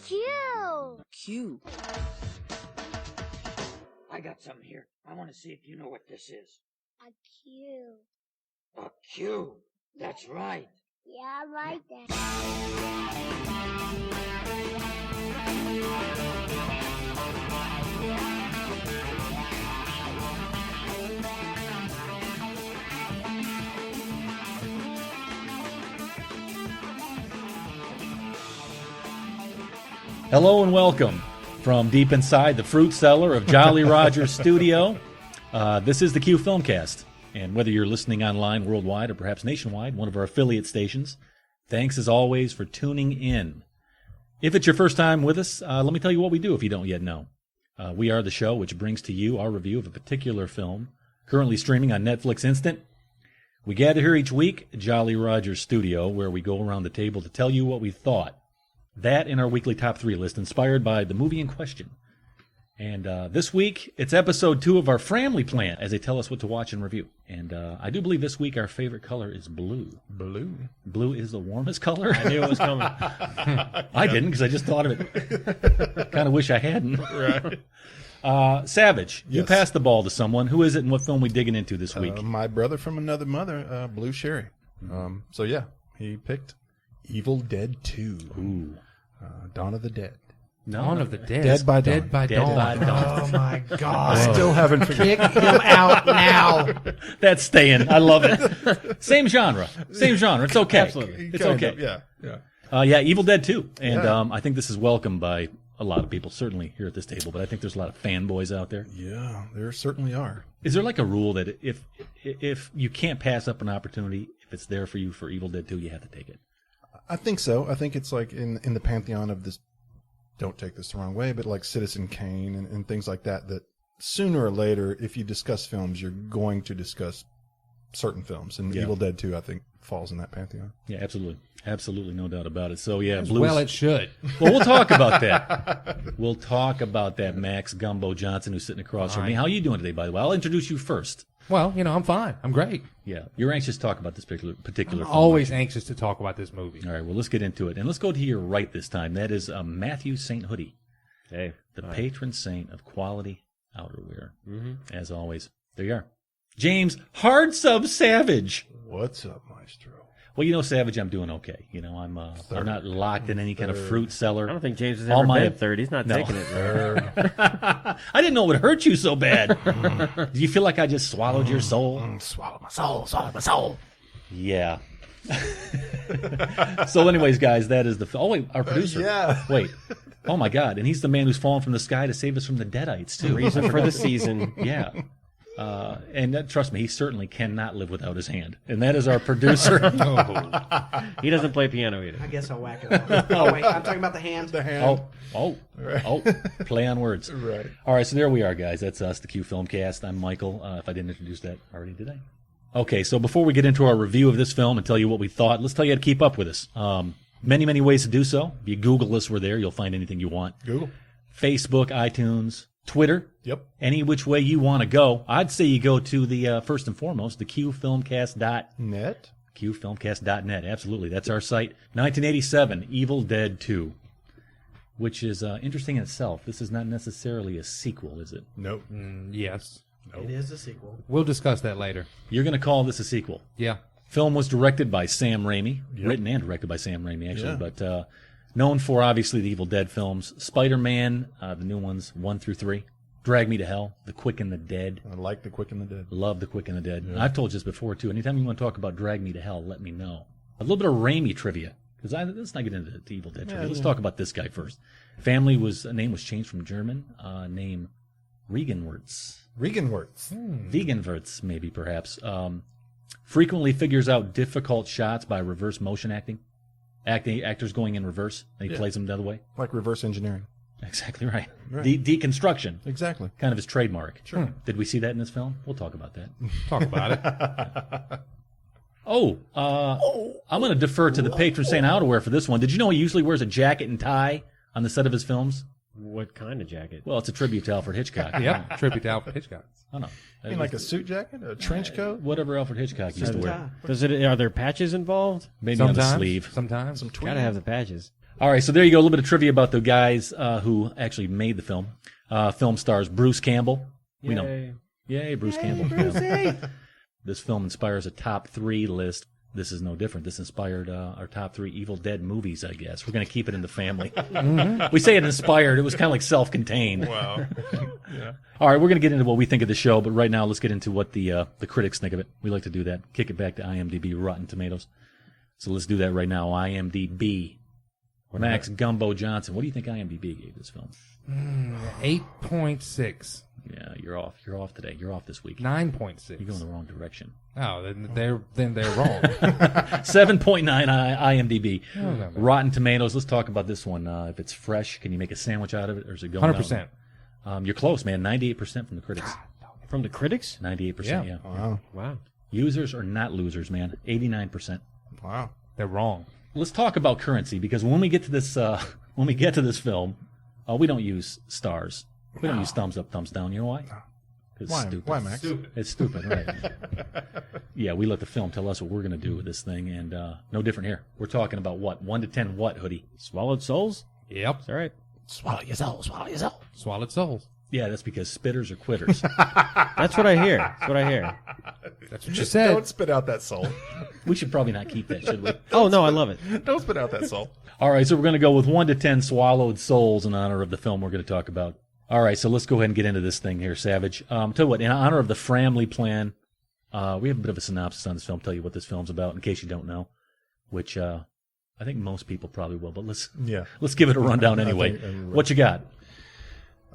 Q. Q. I got something here. I want to see if you know what this is. A Q. A Q. That's right. Yeah, I like that. Hello and welcome from deep inside the fruit cellar of Jolly Roger's studio. This is the Q Filmcast, and whether you're listening online worldwide or perhaps nationwide, one of our affiliate stations, thanks as always for tuning in. If it's your first time with us, let me tell you what we do if you don't yet know. We are the show which brings to you our review of a particular film, currently streaming on Netflix Instant. We gather here each week at Jolly Roger's studio, where we go around the table to tell you what we thought. That in our weekly top 3 list, inspired by the movie in question. And this week, it's episode 2 of our family plan, as they tell us what to watch and review. And I do believe this week our favorite color is blue. Blue? Blue is the warmest color? I knew it was coming. I didn't, because I just thought of it. Kind of wish I hadn't. Right. Savage, Yes. you passed the ball to someone. Who is it and what film we digging into this week? My brother from another mother, Blue Sherry. So yeah, he picked Evil Dead 2. Ooh. Dawn of the Dead. Dawn of the Dead. Dead by Dawn. Dead by Dead Dawn. by Dawn. Oh my I God. still haven't figured Kick him out now. That's staying. I love it. Same genre. Same genre. It's okay. Absolutely. It's okay. Yeah. Evil Dead 2. And Yeah. I think this is welcomed by a lot of people, certainly here at this table, but I think there's a lot of fanboys out there. Yeah, there certainly are. Is there like a rule that if you can't pass up an opportunity, if it's there for you for Evil Dead 2, you have to take it? I think so. I think it's like in the pantheon of this, don't take this the wrong way, but like Citizen Kane and things like that, that sooner or later, if you discuss films, you're going to discuss certain films. And Yeah. Evil Dead 2, I think, falls in that pantheon. Yeah, absolutely. Absolutely, no doubt about it. So, yeah, As Blues. well, it should. Well, we'll talk about that. We'll talk about that. Max Gumbo Johnson, who's sitting across from me. How are you doing today, by the way? I'll introduce you first. Well, I'm fine. I'm great. Yeah, you're anxious to talk about this particular film. Always anxious to talk about this movie. All right, well, let's get into it. And let's go to your right this time. That is Matthew St. Hoodie. Hey. The patron saint of quality outerwear. As always. There you are. James Hard Sub Savage. What's up, Maestro? Well, Savage, I'm doing okay. I'm not locked in any kind of fruit cellar. I don't think James has All ever my- been third. He's not No. taking it. Man. I didn't know it would hurt you so bad. Do you feel like I just swallowed your soul? Swallow my soul. Yeah. So anyways, guys, that is the film. Oh, wait, our producer. Yeah. Wait. Oh, my God. And he's the man who's fallen from the sky to save us from the Deadites, too. Reason for the season. Yeah. And trust me, he certainly cannot live without his hand. And that is our producer. He doesn't play piano either. I guess I'll whack it off. Oh, wait, I'm talking about the hand. The hand. Oh, play on words. Right. All right, so there we are, guys. That's us, the Q Filmcast. I'm Michael. If I didn't introduce that already, did I? Okay, so before we get into our review of this film and tell you what we thought, let's tell you how to keep up with us. Many, many ways to do so. If you Google us, we're there. You'll find anything you want. Google. Facebook, iTunes, Twitter. Yep. Any which way you want to go. I'd say you go to the, first and foremost, the QFilmcast.net. QFilmcast.net. Absolutely. That's our site. 1987, Evil Dead 2. Which is interesting in itself. This is not necessarily a sequel, is it? Nope. Yes. It is a sequel. We'll discuss that later. You're going to call this a sequel. Yeah. Film was directed by Sam Raimi. Yep. Written and directed by Sam Raimi, actually. Yeah. But known for, obviously, the Evil Dead films. Spider-Man, the new ones, 1 through 3. Drag Me to Hell, The Quick and the Dead. I like The Quick and the Dead. Love The Quick and the Dead. Yeah. I've told you this before, too. Anytime you want to talk about Drag Me to Hell, let me know. A little bit of Raimi trivia. Because let's not get into the Evil Dead trivia. Let's talk about this guy first. Name was changed from German. Name Regenwurz. Veganwurz, maybe, perhaps. Frequently figures out difficult shots by reverse motion acting. Actors going in reverse, and he plays them the other way. Like reverse engineering. Exactly right. Right. Deconstruction. Exactly. Kind of his trademark. Sure. Did we see that in this film? We'll talk about that. Talk about it. I'm going to defer to the patron saint outerwear for this one. Did you know he usually wears a jacket and tie on the set of his films? What kind of jacket? Well, it's a tribute to Alfred Hitchcock. Yep. Tribute to Alfred Hitchcock. I don't know. You mean like a suit jacket? A trench coat? Whatever Alfred Hitchcock used to wear. Are there patches involved? Maybe on the Sometimes. sleeve. Sometimes. Some Gotta have the patches. All right, so there you go. A little bit of trivia about the guys who actually made the film. Film stars Bruce Campbell. We know. Yay, Bruce Campbell. Yeah. This film inspires a top 3 list. This is no different. This inspired our top 3 Evil Dead movies, I guess. We're going to keep it in the family. We say it inspired. It was kind of like self-contained. Wow. Yeah. All right, we're going to get into what we think of the show, but right now let's get into what the critics think of it. We like to do that. Kick it back to IMDb, Rotten Tomatoes. So let's do that right now. IMDb. Max Gumbo Johnson. What do you think IMDb gave this film? 8.6. Yeah, you're off. You're off today. You're off this week. 9.6. You're going the wrong direction. Oh, then they're wrong. 7.9 IMDb. No. Rotten Tomatoes. Let's talk about this one. If it's fresh, can you make a sandwich out of it, or is it going 100%. down? You're close, man. 98% from the critics. From the critics? 98%. Yeah. Wow. Wow. Users are not losers, man. 89%. Wow. They're wrong. Let's talk about currency, because when we get to this film, we don't use stars. We don't use thumbs up, thumbs down. You know why? It's Why? stupid. Why, Max? It's stupid, right? Yeah, we let the film tell us what we're going to do with this thing, and no different here. We're talking about what? 1 to 10 what, Hoodie? Swallowed souls? Yep. It's all right. Swallow your soul, swallow your soul. Swallowed souls. Yeah, that's because spitters are quitters. That's what I hear. That's what I hear. That's what you said. Don't spit out that soul. We should probably not keep that, should we? Oh, no, I love it. Don't spit out that soul. All right, so we're going to go with 1 to 10 swallowed souls in honor of the film we're going to talk about. All right, so let's go ahead and get into this thing here, Savage. Tell you what, in honor of the Framley Plan, we have a bit of a synopsis on this film, tell you what this film's about, in case you don't know, which I think most people probably will, but let's give it a rundown anyway. What you got?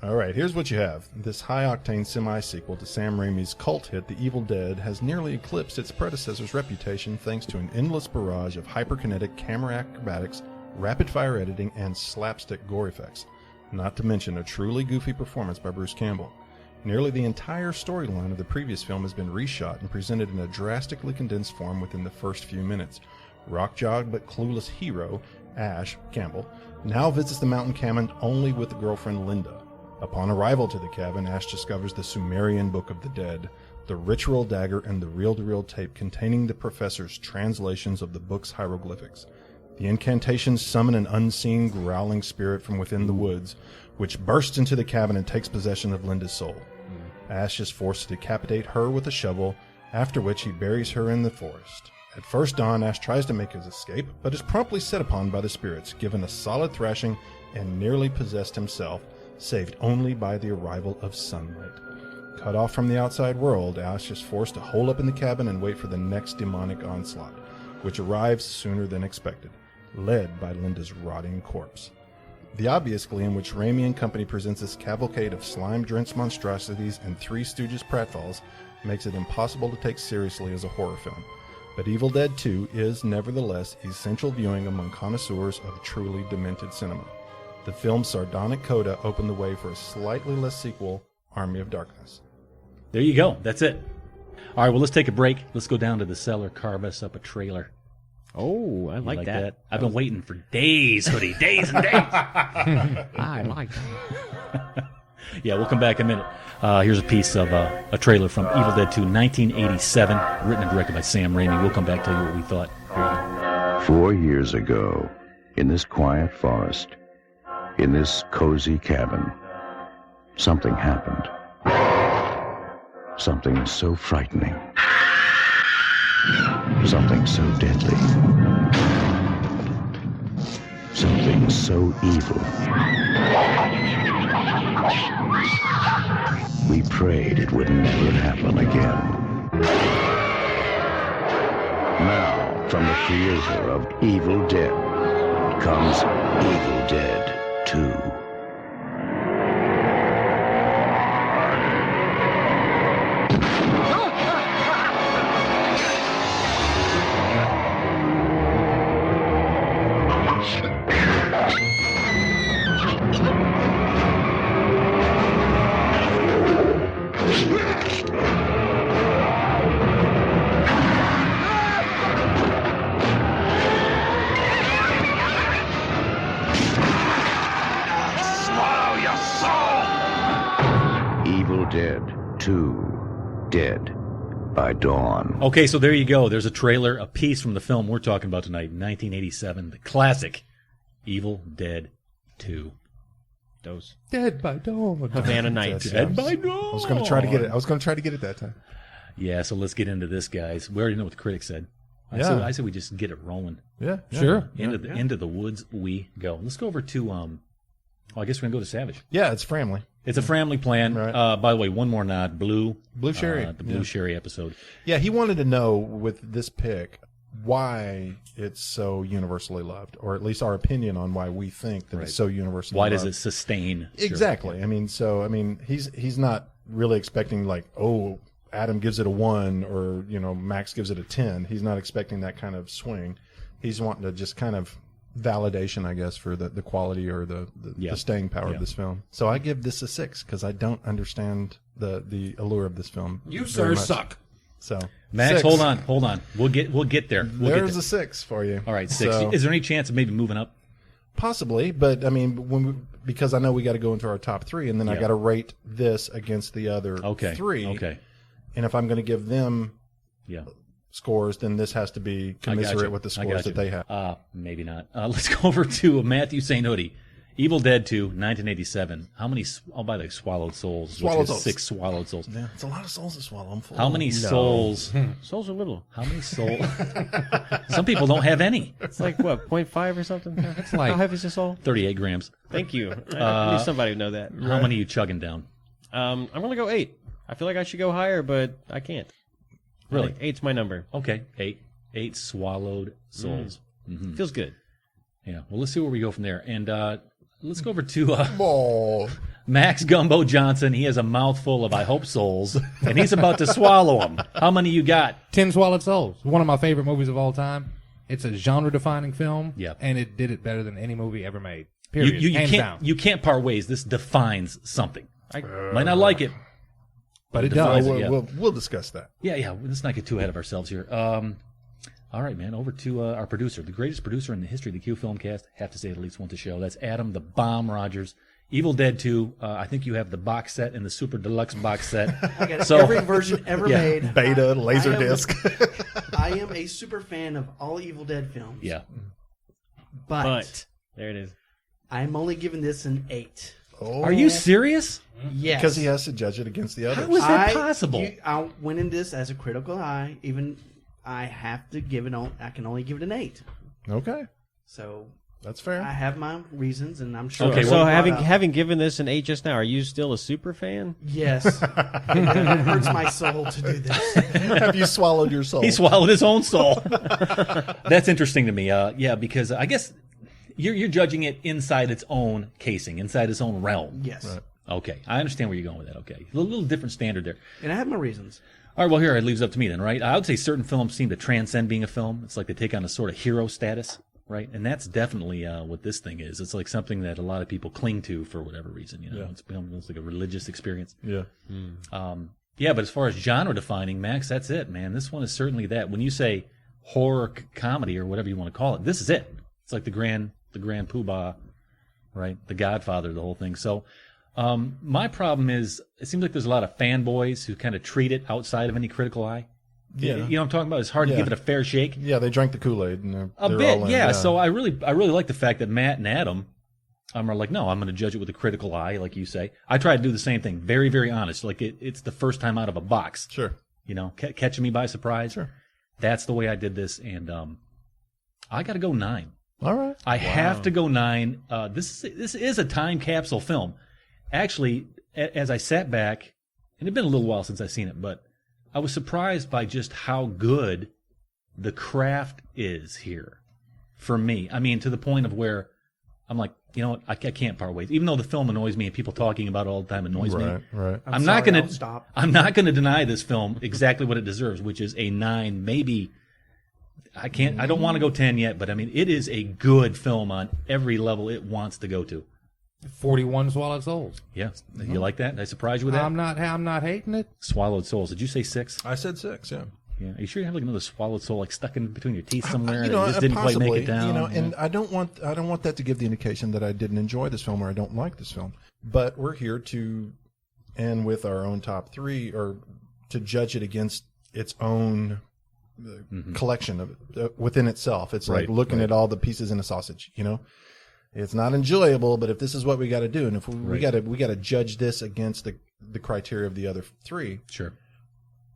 All right, here's what you have. This high-octane semi-sequel to Sam Raimi's cult hit, The Evil Dead, has nearly eclipsed its predecessor's reputation thanks to an endless barrage of hyperkinetic camera acrobatics, rapid-fire editing, and slapstick gore effects. Not to mention a truly goofy performance by Bruce Campbell. Nearly the entire storyline of the previous film has been reshot and presented in a drastically condensed form within the first few minutes. Rock-jogged but clueless hero, Ash Campbell, now visits the mountain cabin only with the girlfriend Linda. Upon arrival to the cabin, Ash discovers the Sumerian Book of the Dead, the ritual dagger, and the reel-to-reel tape containing the professor's translations of the book's hieroglyphics. The incantations summon an unseen, growling spirit from within the woods, which bursts into the cabin and takes possession of Linda's soul. Ash is forced to decapitate her with a shovel, after which he buries her in the forest. At first dawn, Ash tries to make his escape, but is promptly set upon by the spirits, given a solid thrashing, and nearly possessed himself, saved only by the arrival of sunlight. Cut off from the outside world, Ash is forced to hole up in the cabin and wait for the next demonic onslaught, which arrives sooner than expected, led by Linda's rotting corpse. The obvious glee in which Raimi and company presents this cavalcade of slime-drenched monstrosities and Three Stooges pratfalls makes it impossible to take seriously as a horror film. But Evil Dead 2 is, nevertheless, essential viewing among connoisseurs of truly demented cinema. The film's sardonic coda opened the way for a slightly less sequel, Army of Darkness. There you go. That's it. All right, well, let's take a break. Let's go down to the cellar, carve us up a trailer. Oh, I like that. I've been waiting for days, Hoodie. Days and days. I like that. Yeah, we'll come back in a minute. Here's a piece of a trailer from Evil Dead 2, 1987, written and directed by Sam Raimi. We'll come back and tell you what we thought. Here you go. 4 years ago, in this quiet forest, in this cozy cabin, something happened. Something so frightening. Something so deadly. Something so evil. We prayed it would never happen again. Now, from the creator of Evil Dead, comes Evil Dead 2. Dead 2, Dead by Dawn. Okay, so there you go. There's a trailer, a piece from the film we're talking about tonight, 1987, the classic Evil Dead 2. Those Dead by dawn. Havana Nights. Yes, Dead yes. by dawn. I was going to try to get it. I was going to try to get it that time. Yeah, so let's get into this, guys. We already know what the critics said. Yeah. I said we just get it rolling. Yeah, Sure. Into the woods we go. Let's go over to well, I guess we're gonna go to Savage. Yeah, it's family. It's a family plan. Right. By the way, one more nod. Blue Sherry. the Blue Sherry episode. Yeah, he wanted to know with this pick why it's so universally loved, or at least our opinion on why we think that it's so universally Why loved. does it sustain? Exactly. Sure. I mean, he's not really expecting like, oh, Adam gives it a 1 or, Max gives it a 10. He's not expecting that kind of swing. He's wanting to just kind of validation, I guess, for the quality or the staying power of this film. So I give this a 6 because I don't understand the allure of this film. You, very sir, much. suck. So Max, 6. hold on. We'll get there. There's a 6 for you. All right, 6. So, Is there any chance of maybe moving up? possibly, but I mean, because I know we got to go into our top 3, and then I got to rate this against the other 3. Okay. And if I'm going to give them scores, then this has to be commensurate with the scores that they have. Maybe not. Let's go over to Matthew St. Hoodie. Evil Dead 2, 1987. How many, by the way, swallowed souls? Swallowed souls. 6 swallowed souls. Yeah, it's a lot of souls to swallow. I'm full. How many souls? souls are little. How many souls? Some people don't have any. It's like what, 0.5 or something? It's like how heavy is your soul? 38 grams. Thank you. I knew somebody would know that. How many are you chugging down? I'm gonna go 8. I feel like I should go higher, but I can't. Really? I think 8's my number. Okay, 8 swallowed souls. Feels good. Yeah. Well, let's see where we go from there. And let's go over to Max Gumbo Johnson. He has a mouthful of, I hope, souls, and he's about to swallow them. How many you got? 10 Swallowed Souls. One of my favorite movies of all time. It's a genre-defining film, and it did it better than any movie ever made. Period. Hands down. You can't part ways. This defines something. I might not like it, but it does. We'll discuss that. Yeah. Let's not get too ahead of ourselves here. All right, man. Over to our producer, the greatest producer in the history of the Q Filmcast. Have to say at least once a show. That's Adam the Bomb Rogers. Evil Dead 2. I think you have the box set and the super deluxe box set. I got every version ever made. Beta, Laserdisc. I am a super fan of all Evil Dead films. Yeah. But there it is. I'm only giving this an 8. Oh. Are you serious? Yes. Because he has to judge it against the others. How is that possible? I went in this as a critical eye. Even I have to give it on. I can only give it an 8. Okay. So that's fair. I have my reasons, and I'm sure. Okay. So having given this an 8 just now, are you still a super fan? Yes. It hurts my soul to do this. Have you swallowed your soul? He swallowed his own soul. That's interesting to me. Yeah, because I guess you're judging it inside its own casing, inside its own realm. Yes. Right. Okay, I understand where you're going with that. Okay, a little different standard there. And I have my reasons. All right, well, here it leaves up to me then, right? I would say certain films seem to transcend being a film. It's like they take on a sort of hero status, right? And that's definitely what this thing is. It's like something that a lot of people cling to for whatever reason. You know, it's like a religious experience. Yeah. Yeah, but as far as genre defining, Max, that's it, man. This one is certainly that. When you say horror comedy or whatever you want to call it, this is it. It's like the grand poobah, right? The Godfather, the whole thing. So. My problem is, it seems like there's a lot of fanboys who kind of treat it outside of any critical eye. Yeah. You know what I'm talking about? It's hard to give it a fair shake. Yeah, they drank the Kool-Aid. And they're A all bit, in. yeah. So I really like the fact that Matt and Adam are like, no, I'm going to judge it with a critical eye, like you say. I try to do the same thing. Very, very honest. Like it's the first time out of a box. Sure. You know, catching me by surprise. Sure. That's the way I did this, and I got to go 9. All right. I have to go 9. This is a time capsule film. Actually, as I sat back, and it'd been a little while since I've seen it, but I was surprised by just how good the craft is here for me. I mean, to the point of where I'm like, you know what, I can't part ways. Even though the film annoys me and people talking about it all the time annoys me. Right. I'm not going to deny this film exactly what it deserves, which is a 9, maybe. I don't want to go 10 yet, but I mean, it is a good film on every level it wants to go to. 41 Swallowed Souls. Yeah, you like that? Did I surprise you with that? I'm not hating it. Swallowed souls. Did you say 6? I said 6. Yeah. Yeah. Are you sure you have like another swallowed soul like stuck in between your teeth somewhere? You know, and it just didn't possibly, quite make it down. You know, and I don't want that to give the indication that I didn't enjoy this film or I don't like this film. But we're here to end with our own top 3, or to judge it against its own collection of it within itself. It's like looking at all the pieces in a sausage. You know. It's not enjoyable, but if this is what we got to do, and if we got to judge this against the criteria of the other three, sure,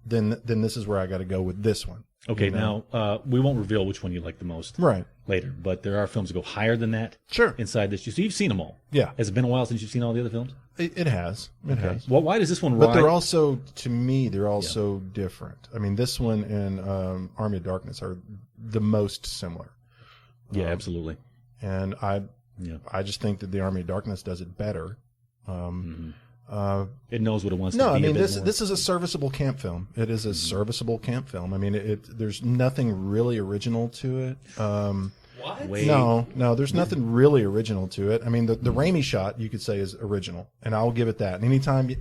then this is where I got to go with this one. Okay, now we won't reveal which one you like the most, right? Later, but there are films that go higher than that. Sure. Inside this, so you've seen them all. Yeah. Has it been a while since you've seen all the other films? It has. It has. Well, why does this one? But they're also, to me, they're also different. I mean, this one and Army of Darkness are the most similar. Yeah, absolutely. And I just think that the Army of Darkness does it better. It knows what it wants to be. No, I mean, this is a serviceable camp film. It is a serviceable camp film. I mean, there's nothing really original to it. What? No, there's nothing really original to it. I mean, the Raimi shot, you could say, is original, and I'll give it that. And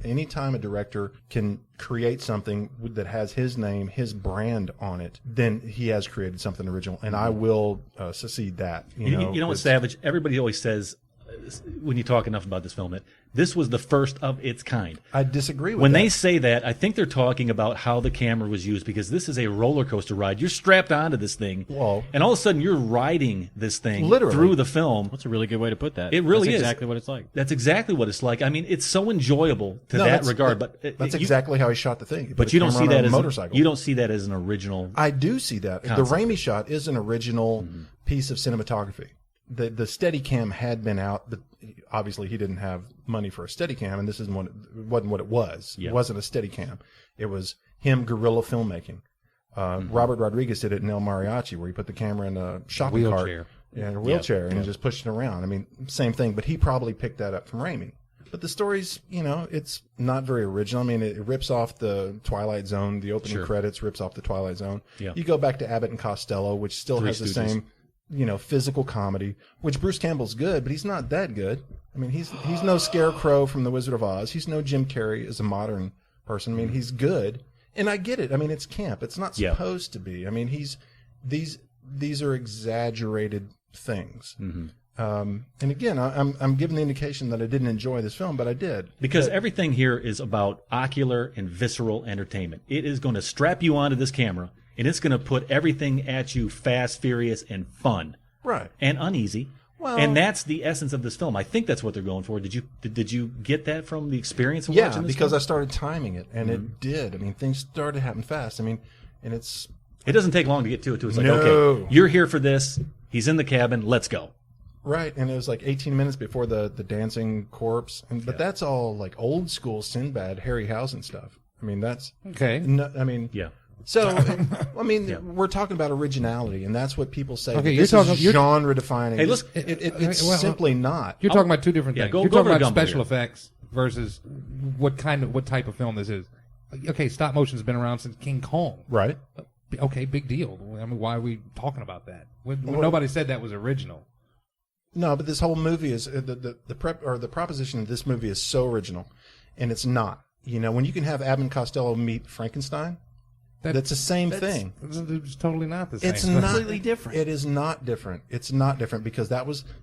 anytime a director can create something that has his name, his brand on it, then he has created something original, and I will secede that. You know what, Savage? Everybody always says, when you talk enough about this film, that this was the first of its kind. I disagree with that. When they say that, I think they're talking about how the camera was used, because this is a roller coaster ride. You're strapped onto this thing, and all of a sudden you're riding this thing literally through the film. That's a really good way to put that. It really That's is. exactly what it's like. That's exactly what it's like. I mean, it's so enjoyable to that regard. But that's exactly how he shot the thing. But you don't see that as motorcycle. You don't see that as an original. I do see that. Concept. The Raimi shot is an original piece of cinematography. The Steadicam had been out, but obviously he didn't have money for a Steadicam, and this wasn't what it was. Yeah. It wasn't a Steadicam. It was him guerrilla filmmaking. Robert Rodriguez did it in El Mariachi, where he put the camera in a shopping cart and a wheelchair, and he just pushed it around. I mean, same thing, but he probably picked that up from Raimi. But the story's, it's not very original. I mean, it rips off the Twilight Zone. The opening credits rips off the Twilight Zone. Yeah. You go back to Abbott and Costello, which still has the same, physical comedy, which Bruce Campbell's good, but he's not that good. I mean, he's no Scarecrow from The Wizard of Oz. He's no Jim Carrey as a modern person. I mean, he's good, and I get it. I mean, it's camp. It's not supposed to be. I mean, these are exaggerated things. And again, I'm giving the indication that I didn't enjoy this film, but I did. Because everything here is about ocular and visceral entertainment. It is going to strap you onto this camera, and it's going to put everything at you fast, furious, and fun. Right. And uneasy. Well, and that's the essence of this film. I think that's what they're going for. Did you get that from the experience of watching this because film? I started timing it, and it did. I mean, things started to happen fast. I mean, and it doesn't take long to get to it, too. It's like, okay, you're here for this. He's in the cabin. Let's go. Right, and it was like 18 minutes before the dancing corpse. But that's all like old school Sinbad, Harryhausen stuff. I mean, that's... Okay. So, I mean, we're talking about originality, and that's what people say. Okay, this is genre-defining. Hey, look, it's simply not. You're talking about two different things. You're talking about special effects versus what type of film this is. Okay, stop motion's been around since King Kong. Right. Okay, big deal. I mean, why are we talking about that? Nobody said that was original. No, but this whole movie is the proposition of this movie is so original, and it's not. When you can have Abbott and Costello meet Frankenstein. That's the same thing. It's totally not the same. It's completely different. It is not different. It's not different because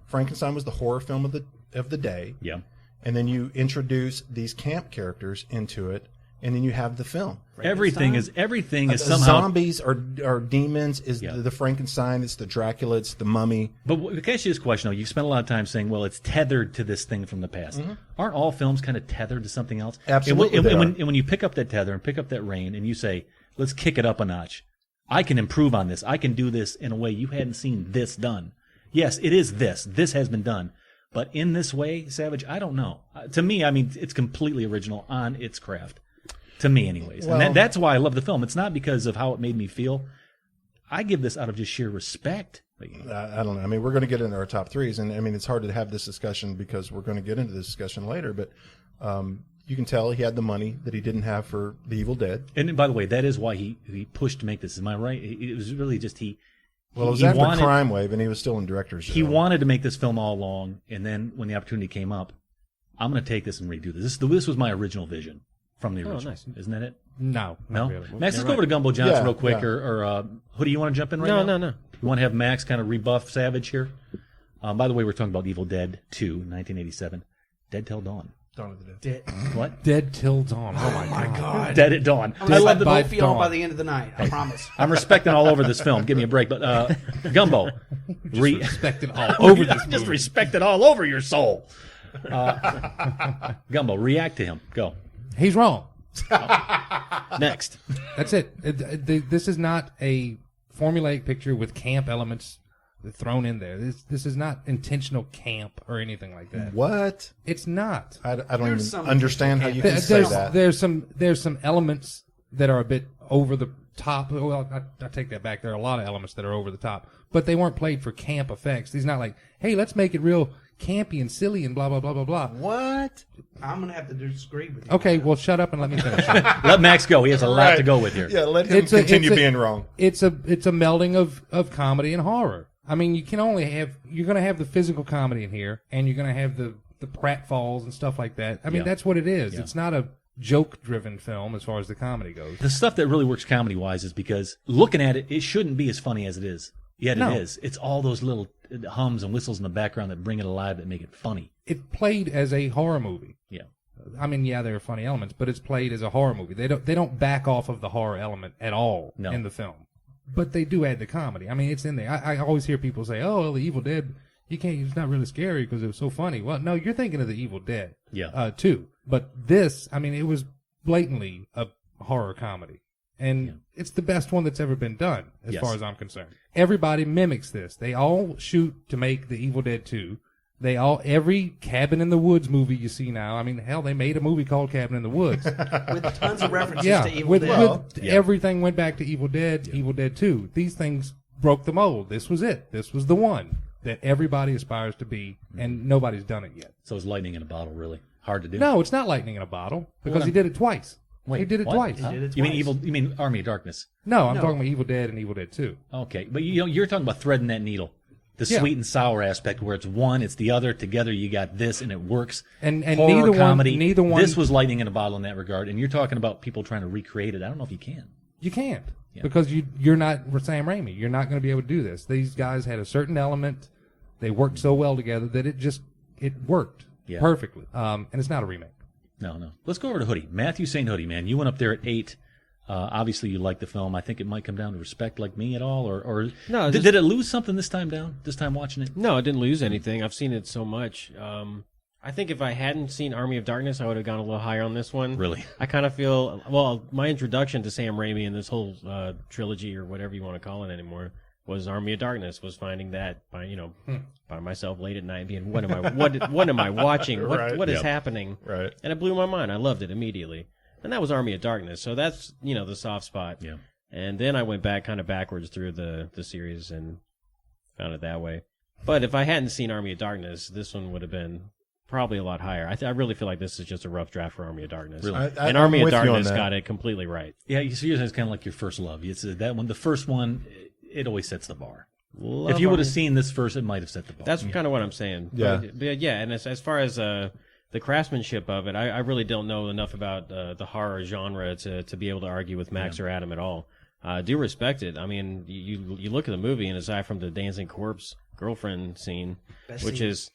Frankenstein was the horror film of the day. Yeah. And then you introduce these camp characters into it, and then you have the film. Everything is somehow zombies or demons is the Frankenstein. It's the Dracula. It's the Mummy. But can I ask you this question? You spent a lot of time saying, "Well, it's tethered to this thing from the past." Aren't all films kind of tethered to something else? Absolutely. And when you pick up that tether and pick up that rein, and you say, let's kick it up a notch. I can improve on this. I can do this in a way you hadn't seen this done. Yes, it is this. This has been done. But in this way, Savage, I don't know. To me, I mean, it's completely original on its craft. To me, anyways. Well, and that's why I love the film. It's not because of how it made me feel. I give this out of just sheer respect. I don't know. I mean, we're going to get into our top threes. And, I mean, it's hard to have this discussion because we're going to get into this discussion later. But you can tell he had the money that he didn't have for The Evil Dead. And by the way, that is why he pushed to make this. Am I right? It was really just Well, it was after Crime Wave, and he was still in director's jail. He wanted to make this film all along, and then when the opportunity came up, I'm going to take this and redo this. This was my original vision from the original. Nice. Isn't that it? No. Really. Max, let's go over to Gumbo Johnson real quick. Yeah. Or who do you want to jump in right now? No. You want to have Max kind of rebuff Savage here? By the way, we're talking about Evil Dead 2, 1987. Dead Till Dawn. Dawn of the Dead. What? Dead till dawn. Oh my god. Dead at dawn. I'm gonna I love slap the both of y'all dawn. by the end of the night. I promise. I'm respecting all over this film. Give me a break. But Gumbo, Respected all over this movie. just respect it all over your soul. Gumbo, react to him. Go. He's wrong. Next. That's it. This is not a formulaic picture with camp elements thrown in there. This is not intentional camp or anything like that. What? It's not. I don't There's even some understand how you can say that. There's some elements that are a bit over the top. Well, I take that back. There are a lot of elements that are over the top, but they weren't played for camp effects. These not like, hey, let's make it real campy and silly and blah blah blah blah blah. What? I'm gonna have to disagree with you. Okay, well, shut up and let me finish. Let Max go. He has a lot to go with here. Yeah, let him continue being wrong. It's a melding of comedy and horror. I mean, you're going to have the physical comedy in here, and you're going to have the pratfalls and stuff like that. I mean, that's what it is. Yeah. It's not a joke-driven film as far as the comedy goes. The stuff that really works comedy-wise is because looking at it, it shouldn't be as funny as it is. Yet it is. It's all those little hums and whistles in the background that bring it alive, that make it funny. It played as a horror movie. Yeah. I mean, yeah, there are funny elements, but it's played as a horror movie. They don't back off of the horror element at all in the film. But they do add the comedy. I mean, it's in there. I always hear people say, "Oh, well, the Evil Dead, it's not really scary because it was so funny." Well, no, you're thinking of the Evil Dead, too. But this, I mean, it was blatantly a horror comedy, and it's the best one that's ever been done, as far as I'm concerned. Everybody mimics this. They all shoot to make the Evil Dead 2. Every Cabin in the Woods movie you see now, I mean, hell, they made a movie called Cabin in the Woods. With tons of references to Evil Dead. Everything went back to Evil Dead, Evil Dead 2. These things broke the mold. This was it. This was the one that everybody aspires to be, and nobody's done it yet. So it's lightning in a bottle, really. Hard to do. No, it's not lightning in a bottle, because he did it twice. Wait, he did it twice. He did it You mean twice. You mean Army of Darkness? No, I'm talking about Evil Dead and Evil Dead 2. Okay, but you're talking about threading that needle. The sweet and sour aspect, where it's one, it's the other. Together, you got this, and it works. And horror, comedy. neither one. This was lightning in a bottle in that regard. And you're talking about people trying to recreate it. I don't know if you can. You can't because you're not Sam Raimi. You're not going to be able to do this. These guys had a certain element. They worked so well together that it worked perfectly. And it's not a remake. No. Let's go over to Hoodie. Matthew St. Hoodie, man. You went up there at 8. Obviously, you like the film. I think it might come down to respect, like me, at all, or No, did it lose something this time watching it? No, it didn't lose anything. I've seen it so much. I think if I hadn't seen Army of Darkness, I would have gone a little higher on this one. Really? I kind of feel, well, my introduction to Sam Raimi and this whole trilogy, or whatever you want to call it anymore, was Army of Darkness. Was finding that by myself late at night, being what am I watching? What is happening? Right. And it blew my mind. I loved it immediately. And that was Army of Darkness, so that's, the soft spot. Yeah. And then I went back kind of backwards through the series and found it that way. But if I hadn't seen Army of Darkness, this one would have been probably a lot higher. I really feel like this is just a rough draft for Army of Darkness. Really? And Army of Darkness got it completely right. Yeah, you see, it's kind of like your first love. It's that one. The first one, it always sets the bar. If you would have seen this first, it might have set the bar. That's kind of what I'm saying. Yeah. But yeah, and as far as the craftsmanship of it, I really don't know enough about the horror genre to be able to argue with Max or Adam at all. I do respect it. I mean, you look at the movie, and aside from the dancing corpse girlfriend scene, which is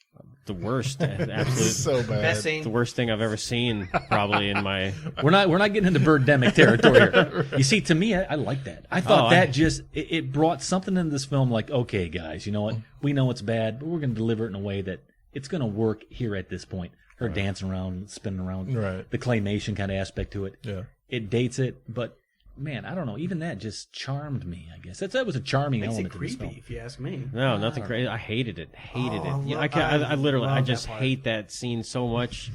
the worst, absolute So bad. Best scene. the worst thing I've ever seen, probably in my. We're not getting into birdemic territory here. You see, to me, I like that. I thought it brought something into this film. Like, okay, guys, you know what? We know it's bad, but we're going to deliver it in a way that it's going to work here at this point. Her dancing around, spinning around, the claymation kind of aspect to it. Yeah. It dates it, but man, I don't know. Even that just charmed me, I guess. That was a charming Makes element it to this film. creepy, if you ask me. No, nothing crazy. I hated it. Hated it. I I love just that part. hate that scene so much.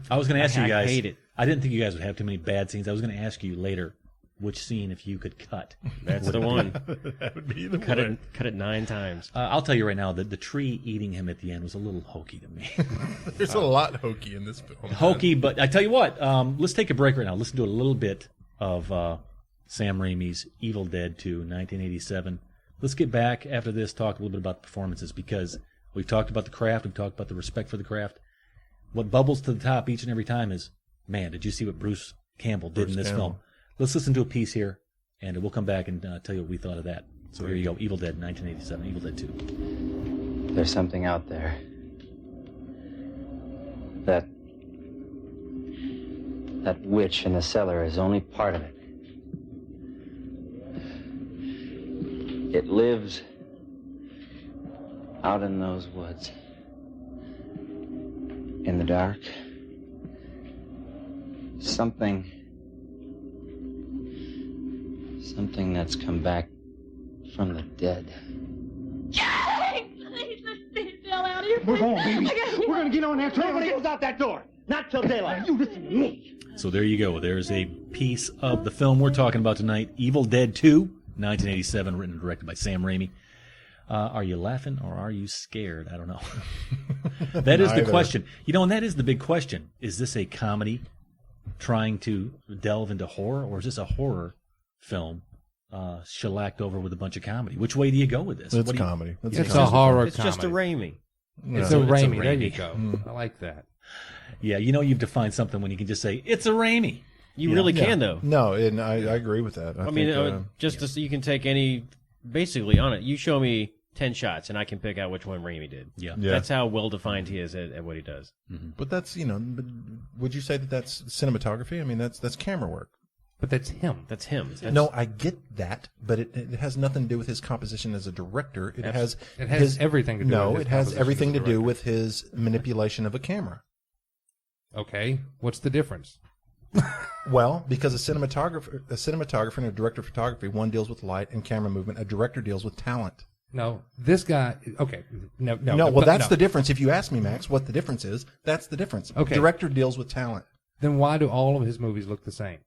I was going to ask you guys. I hate it. I didn't think you guys would have too many bad scenes. I was going to ask you later which scene, if you could cut. That's the one. That would be the Cut one. it 9 times. I'll tell you right now that the tree eating him at the end was a little hokey to me. There's a lot hokey in this film. Hokey, but I tell you what, let's take a break right now. Listen to a little bit of Sam Raimi's Evil Dead 2, 1987. Let's get back after this, talk a little bit about the performances, because we've talked about the craft, we've talked about the respect for the craft. What bubbles to the top each and every time is, man, did you see what Bruce Campbell did in this film? Let's listen to a piece here, and we'll come back and tell you what we thought of that. So here you go, Evil Dead, 1987, Evil Dead 2. There's something out there that That witch in the cellar is only part of it. It lives out in those woods. In the dark. Something that's come back from the dead. Please, let's get the hell out of here. We're going, baby. We're going to get on there. Nobody goes out that door. Not till daylight. You listen to me. So there you go. There's a piece of the film we're talking about tonight, Evil Dead 2, 1987, written and directed by Sam Raimi. Are you laughing or are you scared? I don't know. That is the question. You know, and that is the big question. Is this a comedy trying to delve into horror, or is this a horror film shellacked over with a bunch of comedy? Which way do you go with this? It's comedy. It's a horror comedy. It's just a Raimi. It's a Raimi. There you go. I like that. Yeah, you know you've defined something when you can just say, it's a Raimi. You really can, though. No, and I agree with that. I mean, you can take any, basically on it. You show me 10 shots, and I can pick out which one Raimi did. Yeah. That's how well-defined he is at what he does. Mm-hmm. But that's, would you say that that's cinematography? I mean, that's camera work. But that's him. That's him. No, I get that, but it has nothing to do with his composition as a director. It has everything to do with his it has composition everything as a to do director. with his manipulation of a camera. Okay, what's the difference? Well, because a cinematographer and a director of photography, one deals with light and camera movement. A director deals with talent. No, this guy. Okay, no. Well, that's the difference. If you ask me, Max, what the difference is, that's the difference. Okay. Director deals with talent. Then why do all of his movies look the same?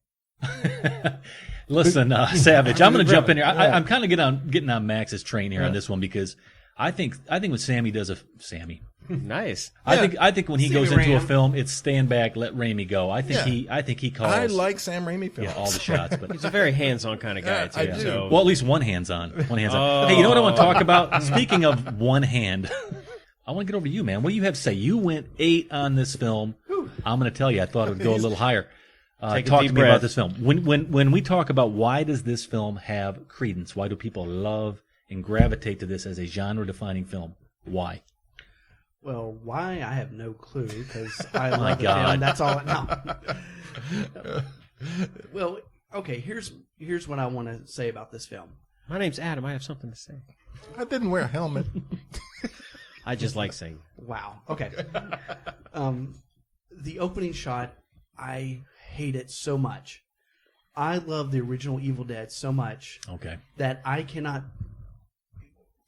Listen, Savage, I'm going to jump in here. I'm kind of getting on Max's train here on this one because I think when Sammy does Sammy. Nice. I think when he goes into a film, it's stand back, let Raimi go. I think he calls. I like Sam Raimi films. Yeah, all the shots, but he's a very hands-on kind of guy too. I do. So. Well, at least one hand's on. Hey, you know what I want to talk about? Speaking of one hand, I want to get over to you, man. What do you have to say? You went 8 on this film. I'm going to tell you, I thought it would go a little higher. Talk to me about this film. When we talk about why does this film have credence? Why do people love and gravitate to this as a genre-defining film? Why? Well, why? I have no clue because I My love the God. film. That's all. No. Well, okay. Here's what I want to say about this film. My name's Adam. I have something to say. I didn't wear a helmet. I just like saying. Wow. Okay. The opening shot, I hate it so much. I love the original Evil Dead so much that I cannot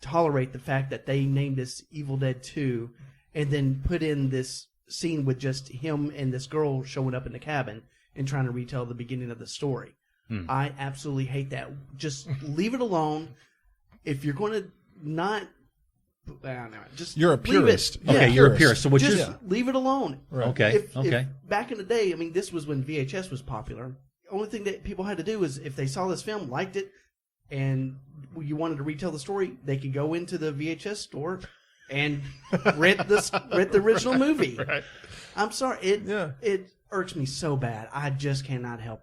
tolerate the fact that they named this Evil Dead 2 and then put in this scene with just him and this girl showing up in the cabin and trying to retell the beginning of the story. I absolutely hate that. Just leave it alone. If you're going to not... I don't know, just you're a purist. Okay, you're a purist. So what just leave it alone. Right. Okay. If back in the day, I mean, this was when VHS was popular. The only thing that people had to do is if they saw this film, liked it, and you wanted to retell the story, they could go into the VHS store and rent the original movie. Right. I'm sorry, it irks me so bad. I just cannot help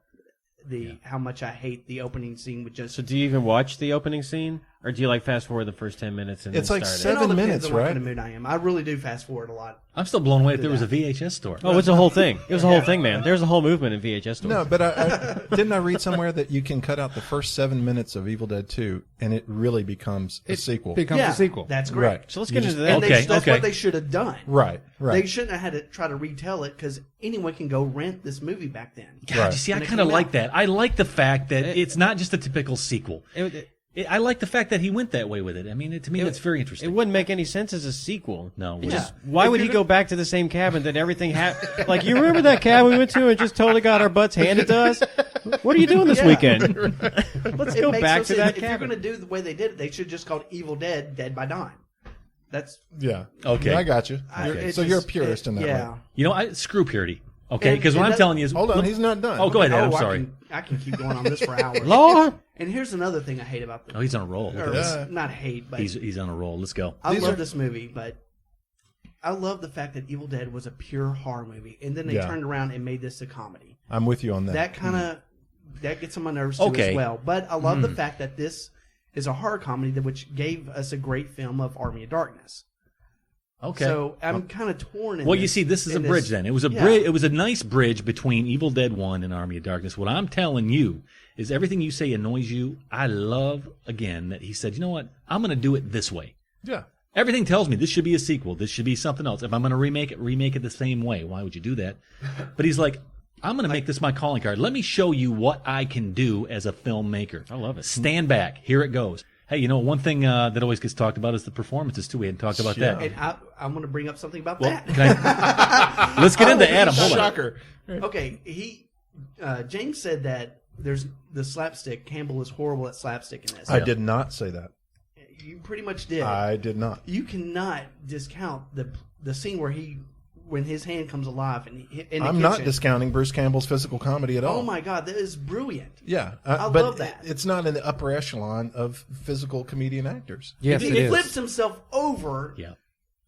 how much I hate the opening scene with just. So do you even watch the opening scene, or do you like fast forward the first 10 minutes and it's then like start 7 minutes, Depends on what right? kind of mood I am. I really do fast forward a lot. I'm still blown away if there was a VHS store. Oh, it's a whole thing. It was a whole thing, man. There's a whole movement in VHS stores. No, but I didn't I read somewhere that you can cut out the first 7 minutes of Evil Dead 2 and it really becomes a sequel. Becomes a sequel. That's great. Right. So let's get into that. And that's what they should have done. Right. They shouldn't have had to try to retell it because anyone can go rent this movie back then. God, you see, I kind of like that. I like the fact that it's not just a typical sequel. I like the fact that he went that way with it. I mean, to me, that's very interesting. It wouldn't make any sense as a sequel. No. Why would he go back to the same cabin that everything happened? Like, you remember that cabin we went to and just totally got our butts handed to us? What are you doing this weekend? Let's go back to that If you're cabin. going to do the way they did it, they should just call it Evil Dead, Dead by Dawn. That's Okay. I got you. So you're a purist in that way. You know, screw purity. Okay, because what I'm telling you is... Hold on, he's not done. Oh, go ahead, Adam. I'm sorry. I can keep going on this for hours. Lord! And here's another thing I hate about this. Oh, he's on a roll. Not hate, but... He's on a roll. Let's go. I love this movie, but I love the fact that Evil Dead was a pure horror movie. And then they turned around and made this a comedy. I'm with you on that. That kind of... That gets on my nerves, too, as well. But I love the fact that this is a horror comedy which gave us a great film of Army of Darkness. Okay. So I'm kind of torn. Well, you see, this is a bridge. Then it was a bridge. It was a nice bridge between Evil Dead 1 and Army of Darkness. What I'm telling you is everything you say annoys you. I love again that he said, you know what? I'm going to do it this way. Yeah. Everything tells me this should be a sequel. This should be something else. If I'm going to remake it the same way. Why would you do that? But he's like, I'm going to make this my calling card. Let me show you what I can do as a filmmaker. I love it. Stand back. Here it goes. Hey, you know, one thing that always gets talked about is the performances, too. We hadn't talked about that. And I'm going to bring up something about that. Let's get into Adam. Hold on. Shocker. Okay, James said that there's the slapstick. Campbell is horrible at slapstick in this. I did not say that. You pretty much did. I did not. You cannot discount the scene when his hand comes alive in the I'm not discounting Bruce Campbell's physical comedy at all. Oh my God, that is brilliant. Yeah, I but love that. It's not in the upper echelon of physical comedian actors. Yes, he flips himself over. Yeah,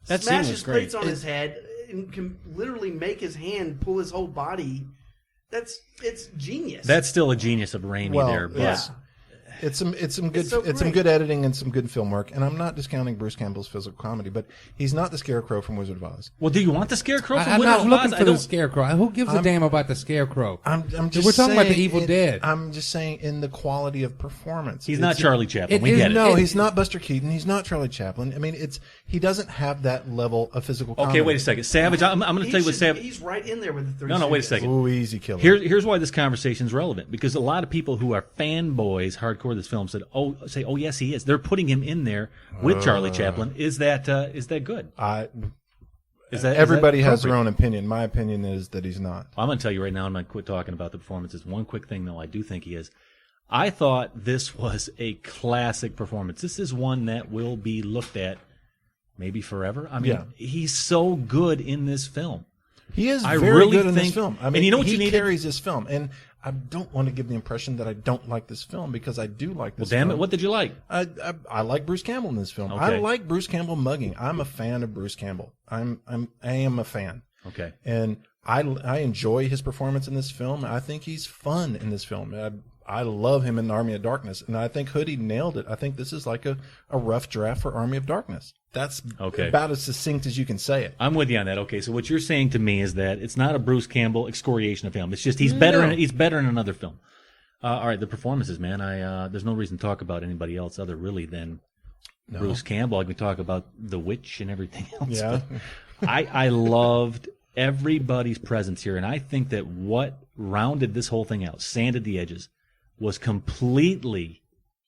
that scene was smashes great. plates on his head and can literally make his hand pull his whole body. It's genius. That's still a genius of Raimi there. But yeah. It's some good so it's some great. good editing and some good film work, and I'm not discounting Bruce Campbell's physical comedy, but he's not the Scarecrow from Wizard of Oz. Well, do you want the Scarecrow from I'm Wizard not of looking Oz? for the Scarecrow. Who gives a damn about the Scarecrow? I'm just We're talking about the saying Evil Dead. I'm just saying in the quality of performance. He's not Charlie Chaplin. We get it. No, he's not Buster Keaton. He's not Charlie Chaplin. I mean, he doesn't have that level of physical comedy. Okay, wait a second. Savage, I'm going to tell you what Savage... He's right in there with the Three No, wait a Stooges. second. Ooh, easy killer. Here's why this conversation is relevant. Because a lot of people who are fanboys, hardcore of this film, oh yes, he is. They're putting him in there with Charlie Chaplin. Is that good? Everybody has their own opinion. My opinion is that he's not. I'm going to tell you right now, I'm going to quit talking about the performances. One quick thing, though, I do think he is. I thought this was a classic performance. This is one that will be looked at maybe forever. I mean, he's so good in this film. He is I very really good in this think- film. I and mean, you know what he you needed? carries this film, and I don't want to give the impression that I don't like this film because I do like this. Well, damn film. it, what did you like? I like Bruce Campbell in this film. Okay. I like Bruce Campbell mugging. I'm a fan of Bruce Campbell. I am a fan. Okay. And I enjoy his performance in this film. I think he's fun in this film. I love him in Army of Darkness, and I think Hoodie nailed it. I think this is like a rough draft for Army of Darkness. That's about as succinct as you can say it. I'm with you on that. Okay, so what you're saying to me is that it's not a Bruce Campbell excoriation of him. It's just he's better in another film. All right, the performances, man. There's no reason to talk about anybody else other really than Bruce Campbell. I can talk about the witch and everything else. Yeah. But I loved everybody's presence here, and I think that what rounded this whole thing out, sanded the edges, was completely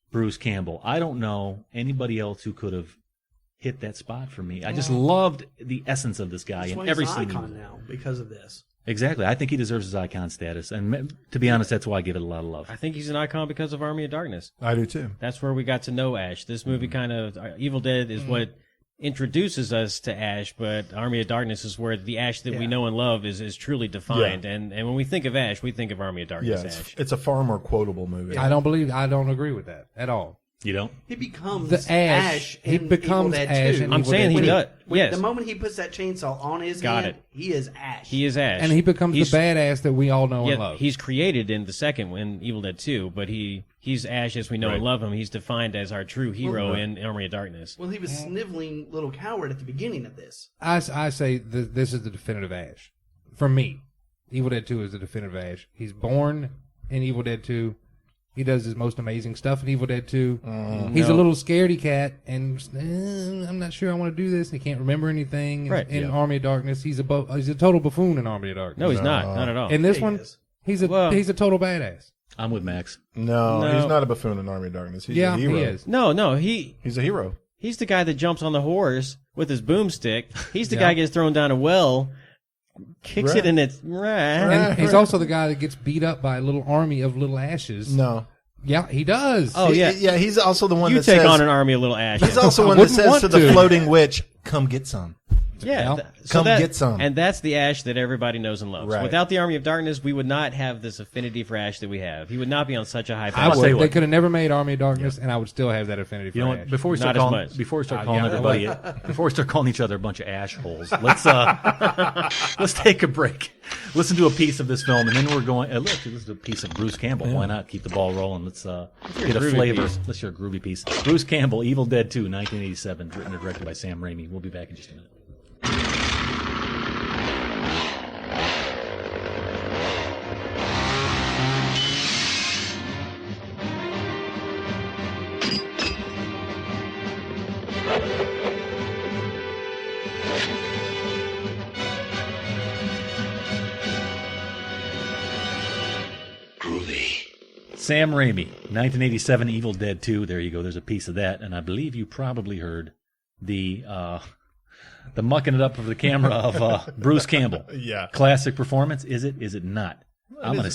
Bruce Campbell. I don't know anybody else who could have hit that spot for me. I just loved the essence of this guy in every scene. scene. He's an icon now because of this. Exactly. I think he deserves his icon status. And to be honest, that's why I give it a lot of love. I think he's an icon because of Army of Darkness. I do too. That's where we got to know Ash. This movie kind of, Evil Dead is what introduces us to Ash, but Army of Darkness is where the Ash that we know and love is truly defined. And when we think of Ash, we think of Army of Darkness Ash. It's a far more quotable movie. I don't agree with that at all. You don't? He becomes The Ash. He in becomes Evil Dead Ash 2. in I'm Evil saying Dead he 2. does. Yes. The moment he puts that chainsaw on his Got hand, he is Ash. He is Ash. And he becomes the badass that we all know and love. He's created in the second one, in Evil Dead 2, but he's Ash as we know and love him. He's defined as our true hero in Army of Darkness. Well, he was sniveling little coward at the beginning of this. I say this is the definitive Ash. For me, Evil Dead 2 is the definitive Ash. He's born in Evil Dead 2. He does his most amazing stuff in Evil Dead 2. He's a little scaredy cat, and I'm not sure I want to do this. And he can't remember anything. In Army of Darkness, he's a total buffoon in Army of Darkness. No, he's not at all. In this one, he's a total badass. I'm with Max. No, he's not a buffoon in Army of Darkness. He's a hero. He is. No, he's a hero. He's the guy that jumps on the horse with his boomstick. He's the guy that gets thrown down a well, kicks it, and it's And he's also the guy that gets beat up by a little army of little ashes. No. Yeah, he does. Oh, yeah. Yeah, he's also the one You that take says... on an army of little ashes. He's also one that says to the floating witch, come get some. Yeah, get some. And that's the Ash that everybody knows and loves. Right. Without the Army of Darkness, we would not have this affinity for Ash that we have. He would not be on such a high pedestal. They could have never made Army of Darkness, and I would still have that affinity for You know Ash. what? Before we start calling each other a bunch of ash holes, let's take a break. Listen to a piece of this film, and then we're going. Listen to a piece of Bruce Campbell. Why not keep the ball rolling? Let's get a flavor. Let's hear a groovy piece. Bruce Campbell, Evil Dead 2, 1987, written and directed by Sam Raimi. We'll be back in just a minute. Sam Raimi, 1987 Evil Dead 2. There you go. There's a piece of that. And I believe you probably heard the mucking it up of the camera of Bruce Campbell. Yeah. Classic performance. Is it? Is it not? I'm going to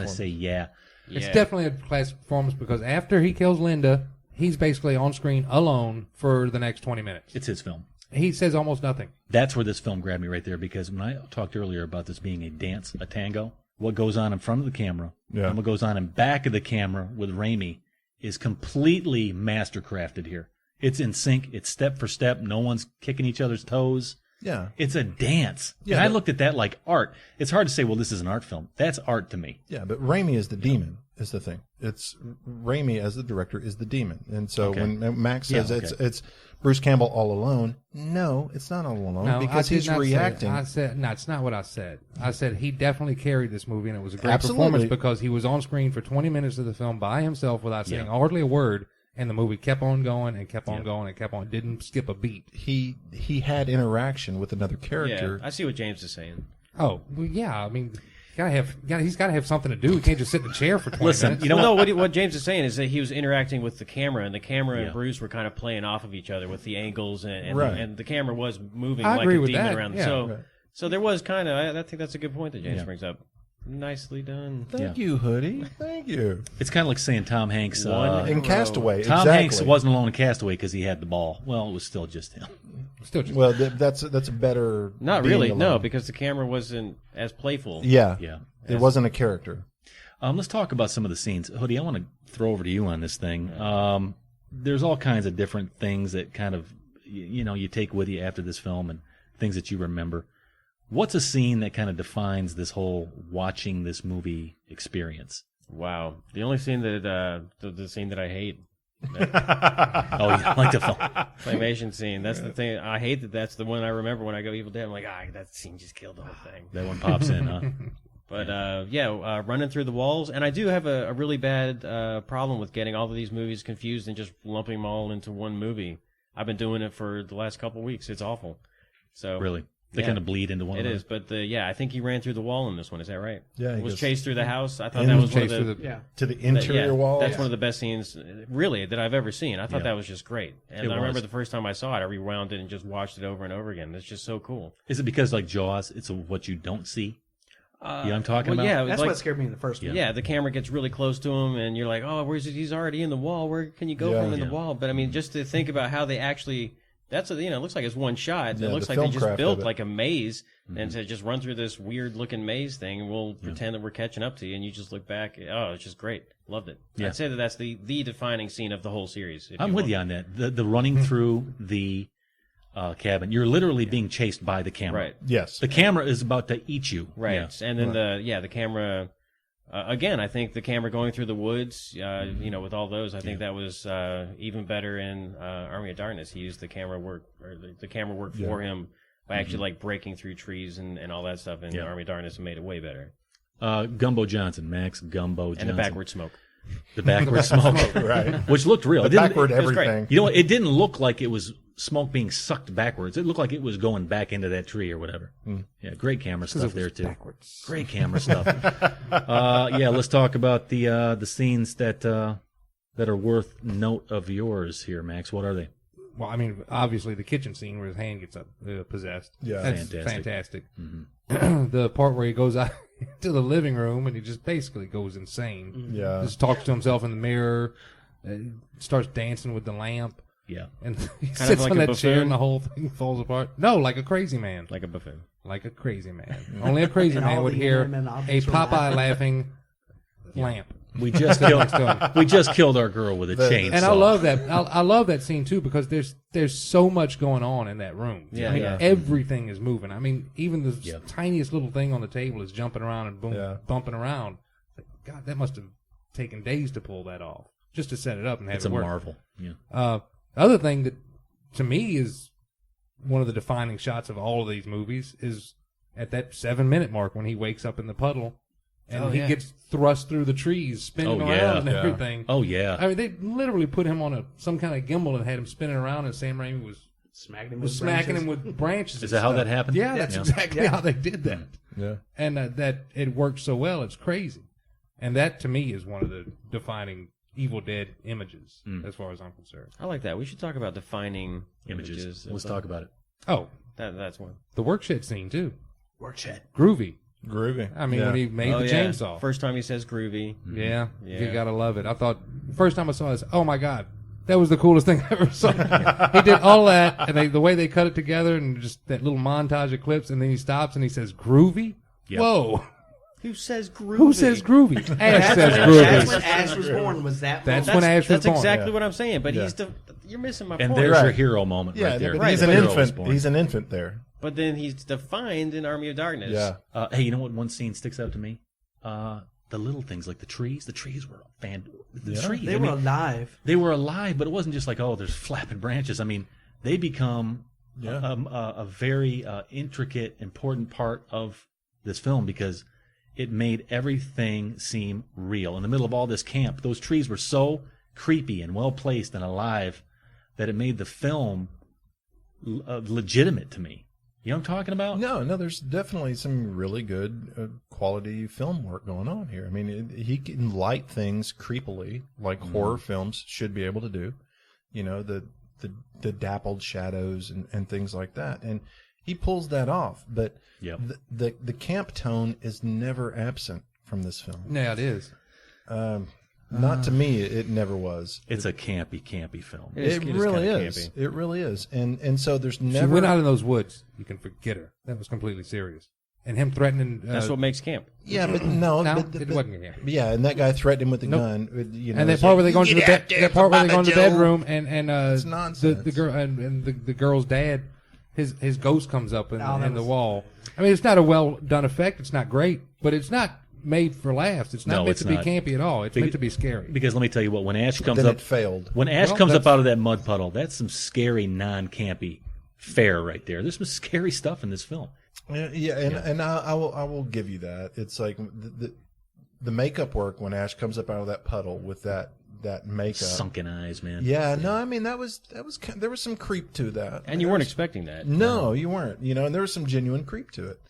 say yeah. It's definitely a classic performance because after he kills Linda, he's basically on screen alone for the next 20 minutes. It's his film. He says almost nothing. That's where this film grabbed me right there, because when I talked earlier about this being a dance, a tango, what goes on in front of the camera and what goes on in back of the camera with Raimi is completely mastercrafted here. It's in sync. It's step for step. No one's kicking each other's toes. Yeah. It's a dance. Yeah, and I looked at that like art. It's hard to say, well, this is an art film. That's art to me. Yeah, but Raimi is the demon, is the thing. It's Raimi as the director is the demon. And so when Max says it's Bruce Campbell all alone, no, it's not all alone because he's reacting. I said, no, it's not what I said. I said he definitely carried this movie, and it was a great performance because he was on screen for 20 minutes of the film by himself without saying hardly a word. And the movie kept on going and kept on going and kept on. Didn't skip a beat. He had interaction with another character. Yeah, I see what James is saying. Oh, well, yeah. I mean, he's got to have something to do. He can't just sit in a chair for 20 minutes. You know what James is saying is that he was interacting with the camera, and the camera and Bruce were kind of playing off of each other with the angles, and the camera was moving like a demon around. Yeah. So there was kind of. I think that's a good point that James brings up. Nicely done. Thank you, Hoodie. Thank you. It's kind of like saying Tom Hanks in Castaway. Tom Hanks wasn't alone in Castaway because he had the ball. Well, it was still just him. Well, that's a better. Not really, no, because the camera wasn't as playful. Yeah. It wasn't a character. Let's talk about some of the scenes. Hoodie, I want to throw over to you on this thing. There's all kinds of different things that kind of you take with you after this film and things that you remember. What's a scene that kind of defines this whole watching this movie experience? Wow. The only scene that, the scene that I hate. Oh, you like the film. Claymation scene. That's the thing. I hate that that's the one I remember when I go Evil Dead. I'm like, that scene just killed the whole thing. That one pops in, huh? But, running through the walls. And I do have a really bad problem with getting all of these movies confused and just lumping them all into one movie. I've been doing it for the last couple of weeks. It's awful. So really? They kind of bleed into one another. It is, but I think he ran through the wall in this one. Is that right? Yeah. He was chased through the house. I thought that was one of to the interior wall. That's one of the best scenes, really, that I've ever seen. I thought that was just great. And I remember the first time I saw it, I rewound it and just watched it over and over again. It's just so cool. Is it because, like Jaws, it's what you don't see? You know what I'm talking about? Yeah, that's what scared me in the first one. Yeah, the camera gets really close to him, and you're like, oh, he's already in the wall. Where can you go from in the wall? But I mean, just to think about how they actually. It looks like it's one shot. Yeah, it looks like they just built like a maze and to just run through this weird looking maze thing, and we'll pretend that we're catching up to you, and you just look back. Oh, it's just great. Loved it. Yeah. I'd say that's the defining scene of the whole series. I'm with you on that. The running through the cabin. You're literally being chased by the camera. Right. Yes. The camera is about to eat you. Right. Yeah. And then the camera. Again, I think the camera going through the woods, with all those, I think that was even better in Army of Darkness. He used the camera work, or the camera worked for him by actually like breaking through trees and all that stuff in Army of Darkness and made it way better. Gumbo Johnson, Max Gumbo Johnson. And the backward smoke. The backward smoke. Right. Which looked real. Backward everything. You know what? It didn't look like it was smoke being sucked backwards. It looked like it was going back into that tree or whatever. Yeah, great camera stuff there too. Backwards. Great camera stuff. Let's talk about the scenes that are worth note of yours here, Max. What are they? Well, I mean, obviously the kitchen scene where his hand gets possessed. Yeah, that's fantastic. Mm-hmm. The part where he goes out to the living room and he just basically goes insane. Yeah, just talks to himself in the mirror, starts dancing with the lamp. Yeah, and he sits on that chair and the whole thing falls apart. No, like a crazy man. Like a buffoon. Like a crazy man. Only a crazy man would hear a Popeye laughing lamp. We just killed our girl with a chainsaw. And I love that. I love that scene too because there's so much going on in that room. Yeah, I mean, everything is moving. I mean, even the tiniest little thing on the table is jumping around and bumping around. God, that must have taken days to pull that off just to set it up and have it work. It's a marvel. Yeah. Other thing that to me is one of the defining shots of all of these movies is at that 7-minute mark when he wakes up in the puddle and he gets thrust through the trees, spinning around and everything. Oh, yeah. I mean, they literally put him on some kind of gimbal and had him spinning around, and Sam Raimi was smacking him with branches. Is that how that happened? Yeah, that's exactly how they did that. Yeah. And that it worked so well, it's crazy. And that, to me, is one of the defining Evil Dead images, as far as I'm concerned. I like that. We should talk about defining images. Let's talk about it. Oh. That's one. The workshed scene, too. Workshed. Groovy. I mean, when he made the chainsaw. First time he says groovy. Yeah, you gotta love it. I thought, first time I saw this, oh my God, that was the coolest thing I ever saw. He did all that, and the way they cut it together, and just that little montage of clips, and then he stops and he says, groovy? Yep. Whoa. Who says groovy? Who says groovy? Ash says groovy. That's when Ash was born, was that That's when Ash was born. That's exactly what I'm saying, but you're missing my point. And there's your hero moment right there. He's an infant. He's an infant there. But then he's defined in Army of Darkness. Yeah. Hey, you know what one scene sticks out to me? The little things like the trees. The trees were trees. They were alive. They were alive, but it wasn't just like, oh, there's flapping branches. I mean, they become a very intricate, important part of this film because it made everything seem real. In the middle of all this camp, those trees were so creepy and well placed and alive that it made the film legitimate to me. You know what I'm talking about? No, there's definitely some really good quality film work going on here. I mean, he can light things creepily, like horror films should be able to do. You know, the dappled shadows and things like that. And he pulls that off. But the camp tone is never absent from this film. Yeah, it is. Not to me, it never was. It's a campy film. It really is. It really is. And so there's never... She went out in those woods. You can forget her. That was completely serious. And him threatening... That's what makes camp. Yeah, but no. It wasn't camp. Yeah, and that guy threatened him with a gun. You know, and that part where they go into the bedroom and it's nonsense. The girl and the girl's dad, his ghost comes up in the wall. I mean, it's not a well done effect. It's not great, but it's not made for laughs. It's not meant to be campy at all. It's meant to be scary. Because let me tell you what, when Ash comes then up, it failed. When Ash comes up out of that mud puddle, that's some scary non-campy fare right there. There's some scary stuff in this film. And I will give you that. It's like the makeup work when Ash comes up out of that puddle with that makeup, sunken eyes, man. Yeah, no, I mean that was there was some creep to that, and you weren't expecting that. No, you weren't. You know, and there was some genuine creep to it.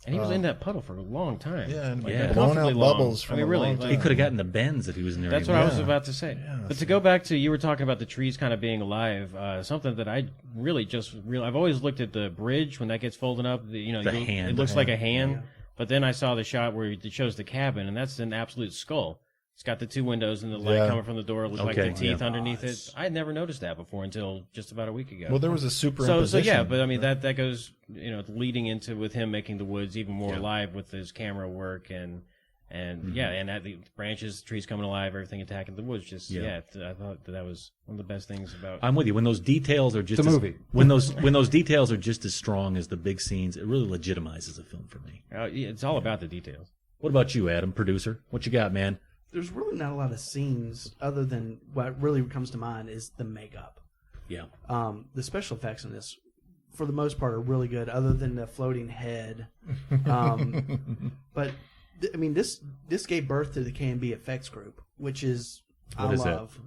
And he was in that puddle for a long time. Yeah, and blowing out bubbles from really, he could have gotten the bends if he was in there. That's what I was about to say. Yeah, but to go back to, you were talking about the trees kind of being alive, something that I really I've always looked at the bridge when that gets folded up. The hand. It looks like a hand. Yeah. But then I saw the shot where it shows the cabin, and that's an absolute skull. It's got the two windows and the light coming from the door. It looks like the teeth underneath it. I had never noticed that before until just about a week ago. Well, there was a superimposition. So yeah, but I mean that goes, leading into with him making the woods even more alive with his camera work and that the branches, trees coming alive, everything attacking the woods. I thought that was one of the best things about. I'm with you. When those details are just when those details are just as strong as the big scenes, it really legitimizes a film for me. It's all about the details. What about you, Adam, producer? What you got, man? There's really not a lot of scenes other than what really comes to mind is the makeup. Yeah. The special effects in this, for the most part, are really good, other than the floating head. But I mean, this gave birth to the K&B Effects Group, which is what is love.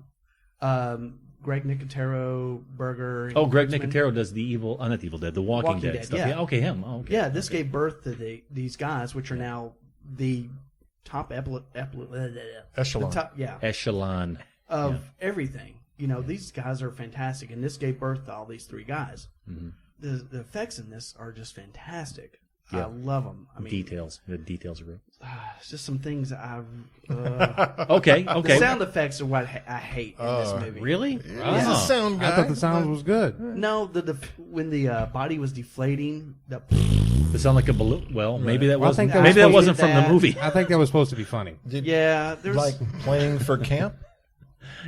Greg Nicotero, Berger. Oh, Greg Nicotero does the not the Evil Dead, the Walking Dead stuff. Yeah. Okay, him. Oh, okay. Yeah, this gave birth to these guys, which are now the top echelon. Echelon of everything. These guys are fantastic, and this gave birth to all these three guys. Mm-hmm. The effects in this are just fantastic. Yeah. I love them. I mean, the details are great. It's just some things Okay. The sound effects are what I hate in this movie. Really? He's a sound guy. I thought the sound was good. No, when the body was deflating, it sounded like a balloon. Well, maybe that wasn't. Maybe that wasn't from the movie. I think that was supposed to be funny. There's like playing for camp.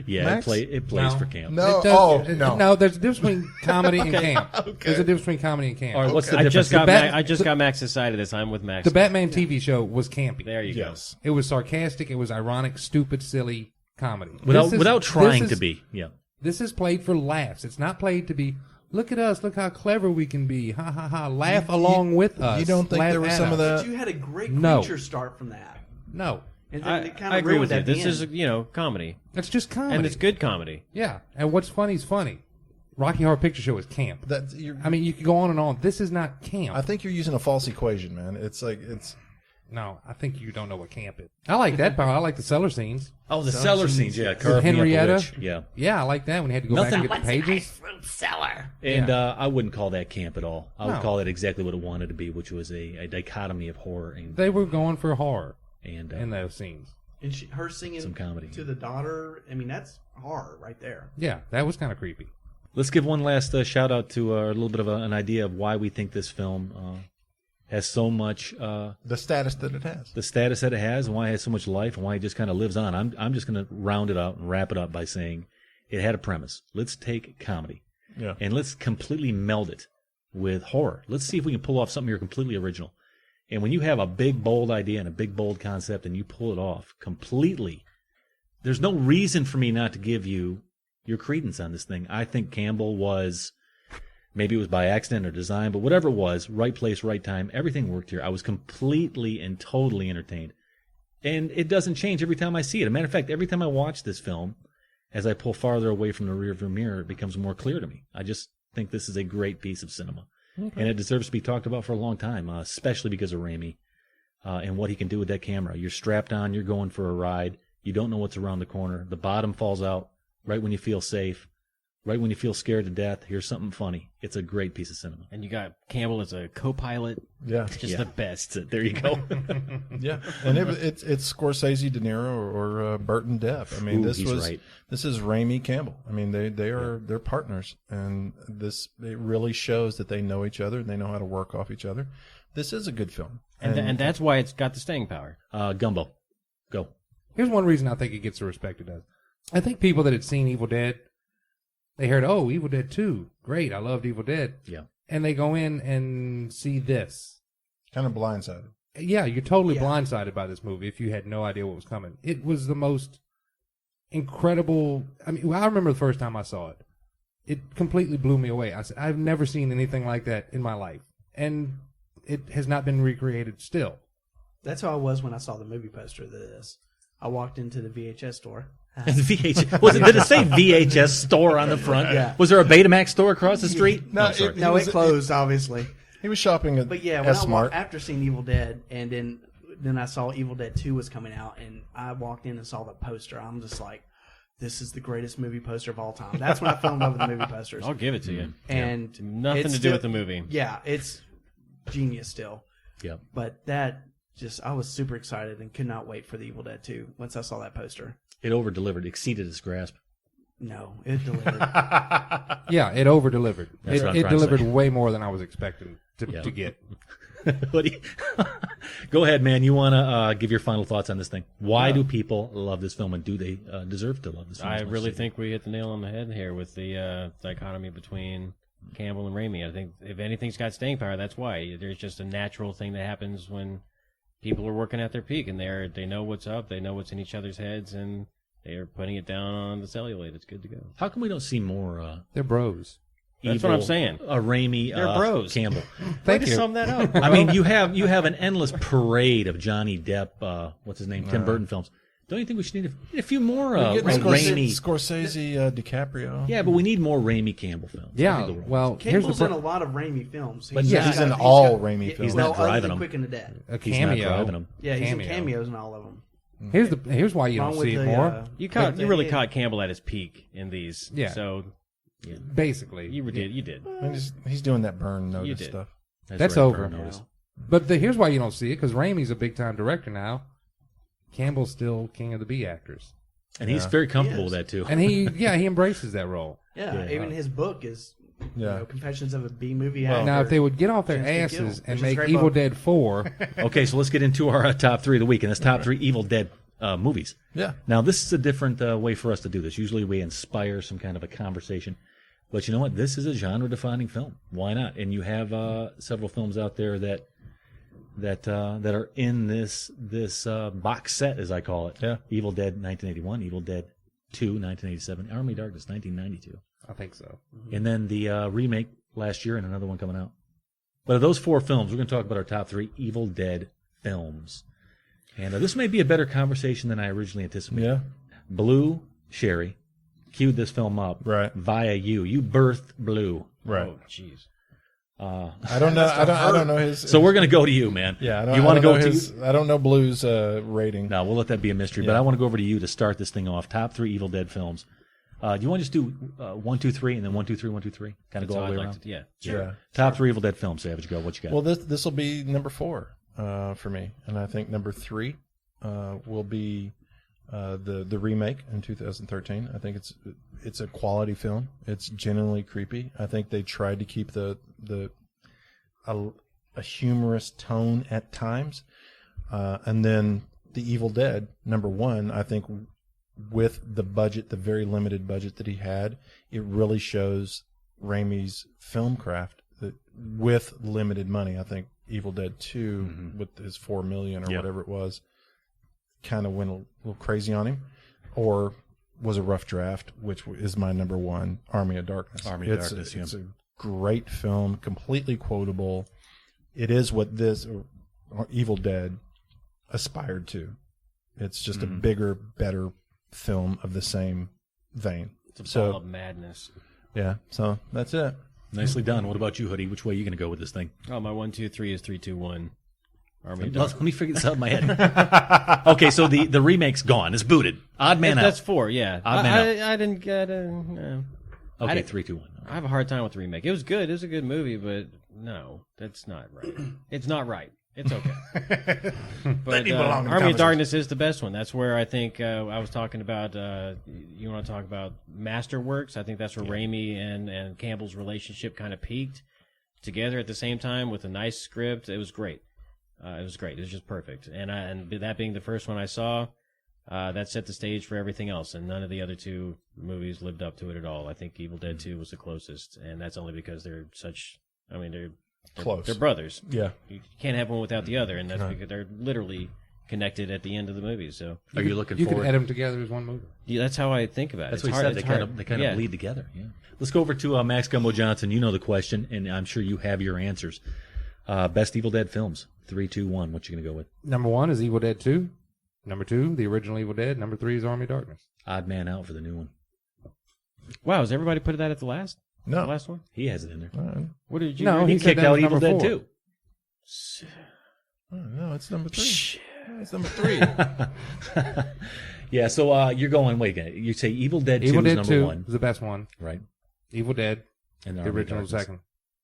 Yeah, it plays for camp. No, no. There's a difference between comedy and camp. There's a difference between comedy and camp. All right, what's the difference? I just got Max excited this time with Max. The Batman TV show was campy. There you go. It was sarcastic. It was ironic, stupid, silly comedy. Without trying to be. Yeah. This is played for laughs. It's not played to be, Look at us. Look how clever we can be. Ha, ha, ha. Laugh along with us. You don't think Laugh there was at some us. of that? But you had a great creature start from that. No. And then it kind I of agree with you. at the This end. is, comedy. It's just comedy. And it's good comedy. Yeah. And what's funny is funny. Rocky Horror Picture Show is camp. I mean, you could go on and on. This is not camp. I think you're using a false equation, man. It's like it's. No, I think you don't know what camp is. I like that part. I like the cellar scenes. Oh, the cellar scenes, yeah. With Carve Me Up a Henrietta. Witch. Yeah. Yeah, I like that when you had to go back and get the pages. Cellar. And I wouldn't call that camp at all. I would No. call it exactly what it wanted to be, which was a dichotomy of horror and They were going for horror and in those scenes. And her singing some comedy to the daughter, I mean, that's horror right there. Yeah, that was kind of creepy. Let's give one last shout out to a little bit of an idea of why we think this film has so much the status that it has. The status that it has, and why it has so much life, and why it just kind of lives on. I'm just going to round it out and wrap it up by saying it had a premise. Let's take comedy, and let's completely meld it with horror. Let's see if we can pull off something here completely original. And when you have a big, bold idea and a big, bold concept, and you pull it off completely, there's no reason for me not to give you your credence on this thing. I think Campbell was, maybe it was by accident or design, but whatever it was, right place, right time, everything worked here. I was completely and totally entertained. And it doesn't change every time I see it. As a matter of fact, every time I watch this film, as I pull farther away from the rearview mirror, it becomes more clear to me. I just think this is a great piece of cinema. Okay. And it deserves to be talked about for a long time, especially because of Raimi and what he can do with that camera. You're strapped on, you're going for a ride, you don't know what's around the corner, the bottom falls out right when you feel safe, right when you feel scared to death. Here's something funny. It's a great piece of cinema. And you got Campbell as a co-pilot. Yeah. It's just the best. There you go. Yeah. And it's Scorsese, De Niro, or Burton Depp. I mean, this is Raimi Campbell. I mean, they're partners, and it really shows that they know each other and they know how to work off each other. This is a good film. And that's why it's got the staying power. Gumbo. Go. Here's one reason I think it gets the respect it does. I think people that had seen Evil Dead, they heard, oh, Evil Dead 2. Great, I loved Evil Dead. Yeah. And they go in and see this. Kind of blindsided. Yeah, you're totally blindsided by this movie if you had no idea what was coming. It was the most incredible. I mean, I remember the first time I saw it. It completely blew me away. I said, I've never seen anything like that in my life. And it has not been recreated still. That's how I was when I saw the movie poster of this. I walked into the VHS store. Did it say VHS store on the front? Yeah. Was there a Betamax store across the street? No, it closed, obviously. He was shopping at But yeah, when S-Mart. after seeing Evil Dead, and then I saw Evil Dead 2 was coming out, and I walked in and saw the poster. I'm just like, this is the greatest movie poster of all time. That's when I fell in love with the movie posters. I'll give it to you. And nothing to do with the movie. Yeah, it's genius still. Yeah. But I was super excited and could not wait for the Evil Dead 2 once I saw that poster. It over-delivered, exceeded its grasp. No, it delivered. Yeah, it over-delivered. It delivered say. way more than I was expecting to get. Go ahead, man. You want to give your final thoughts on this thing? Why do people love this film, and do they deserve to love this film? I really think we hit the nail on the head here with the dichotomy between Campbell and Raimi. I think if anything's got staying power, that's why. There's just a natural thing that happens when people are working at their peak, and they know what's up, they know what's in each other's heads, and they're putting it down on the celluloid. It's good to go. How come we don't see more? They're bros. That's what I'm saying. Raimi, they're bros. Campbell. Way to sum that up. I mean, you have an endless parade of Johnny Depp, what's his name, Tim Burton films. Don't you think we should need a few more Raimi? Scorsese, DiCaprio. Yeah, but we need more Raimi Campbell films. Yeah, well, Campbell's in a lot of Raimi films. But he's in all Raimi films. He's not driving them. Quick and the Dead. A He's cameo. not driving them. Yeah, he's in cameos in all of them. Here's why you don't see it more. You really caught Campbell at his peak in these. Yeah. So basically, you did. He's doing that burn notice You did. stuff. That's right, over. burn notice. But here's why you don't see it, because Raimi's a big-time director now. Campbell's still king of the B actors. And he's very comfortable with that, too. And he embraces that role. Yeah, even his book is Confessions of a B-movie actor. Now, if they would get off their asses and make Evil Dead 4... Okay, so let's get into our top three of the week, and it's top three Evil Dead movies. Yeah. Now, this is a different way for us to do this. Usually we inspire some kind of a conversation. But you know what? This is a genre-defining film. Why not? And you have several films out there that are in this box set, as I call it. Yeah. Evil Dead 1981, Evil Dead 2 1987, Army of Darkness 1992. I think so. And then the remake last year and another one coming out. But of those 4 films, we're going to talk about our top 3 Evil Dead films. And this may be a better conversation than I originally anticipated. Yeah. Blue Sherry queued this film up via you. You birthed Blue. Right. Oh, jeez. I don't know. I don't know his. So we're going to go to you, man. Yeah. I don't know Blue's rating. No, we'll let that be a mystery. Yeah. But I want to go over to you to start this thing off. Top 3 Evil Dead films. Do you want to just do 1, 2, 3, and then 1, 2, 3, 1, 2, 3? Kind of go all the way around. Yeah. Sure. Yeah. Top 3 Evil Dead films. Savage, go. What you got? Well, this will be number 4 for me, and I think number 3 will be the remake in 2013. I think it's a quality film. It's genuinely creepy. I think they tried to keep a humorous tone at times, and then the Evil Dead number 1. I think with the very limited budget that he had, it really shows Raimi's film craft. That with limited money, I think Evil Dead 2 with his $4 million or whatever it was, kind of went a little crazy on him, or was a rough draft, which is my number 1, Army of Darkness. It's a great film, completely quotable. It is what this Evil Dead aspired to. It's just a bigger, better film of the same vein. It's a ball of madness. Yeah, so that's it. Nicely done. What about you, Hoodie? Which way are you going to go with this thing? Oh, my 1, 2, 3 is 3, 2, 1. Let me figure this out in my head. Okay, so the remake's gone. It's booted. Odd man out. That's 4, yeah. Odd man out. I didn't get Okay, 3, 2, 1. I have a hard time with the remake. It was good. It was a good movie, but no, that's not right. It's not right. It's okay. But Army of Darkness is the best one. That's where I think I was talking about, you want to talk about masterworks? I think that's where Raimi and Campbell's relationship kind of peaked together at the same time with a nice script. It was great. It was great. It was just perfect. And that being the first one I saw, that set the stage for everything else. And none of the other 2 movies lived up to it at all. I think Evil Dead 2 was the closest. And that's only because they're close. They're brothers. Yeah. You can't have one without the other. And that's because they're literally connected at the end of the movie. So are you looking forward? You could add them together as one movie. Yeah, that's how I think about it. That's what he said. They kind of bleed together. Yeah. Let's go over to Max Gumbo Johnson. You know the question, and I'm sure you have your answers. Best Evil Dead films. 3, 2, 1. What you going to go with? Number 1 is Evil Dead 2. Number 2, the original Evil Dead. Number 3 is Army of Darkness. Odd man out for the new one. Wow, has everybody put that at the last? No. The last one? He has it in there. What did you? No, he kicked out Evil Dead 2. No, it's number 3. It's number 3. Yeah, so you're going. Wait, you say Evil Dead 2 is number 1. Is the best one. Right. Evil Dead. And the original second.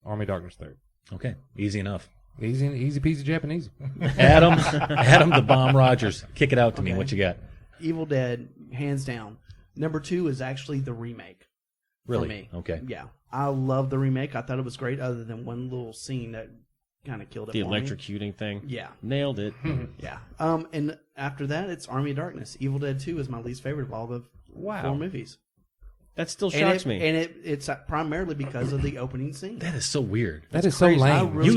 Army of Darkness third. Okay, easy enough. Easy peasy Japanese. Adam the Bomb Rogers, kick it out to me. What you got? Evil Dead, hands down. Number 2 is actually the remake. Really? For me. Okay. Yeah, I love the remake. I thought it was great, other than one little scene that kind of killed it. The for me. electrocuting thing. Yeah, nailed it. Yeah. And after that, it's Army of Darkness. Evil Dead 2 is my least favorite of all the 4 movies. That still shocks me. And it's primarily because of the opening scene. That is so weird. That is so lame. Really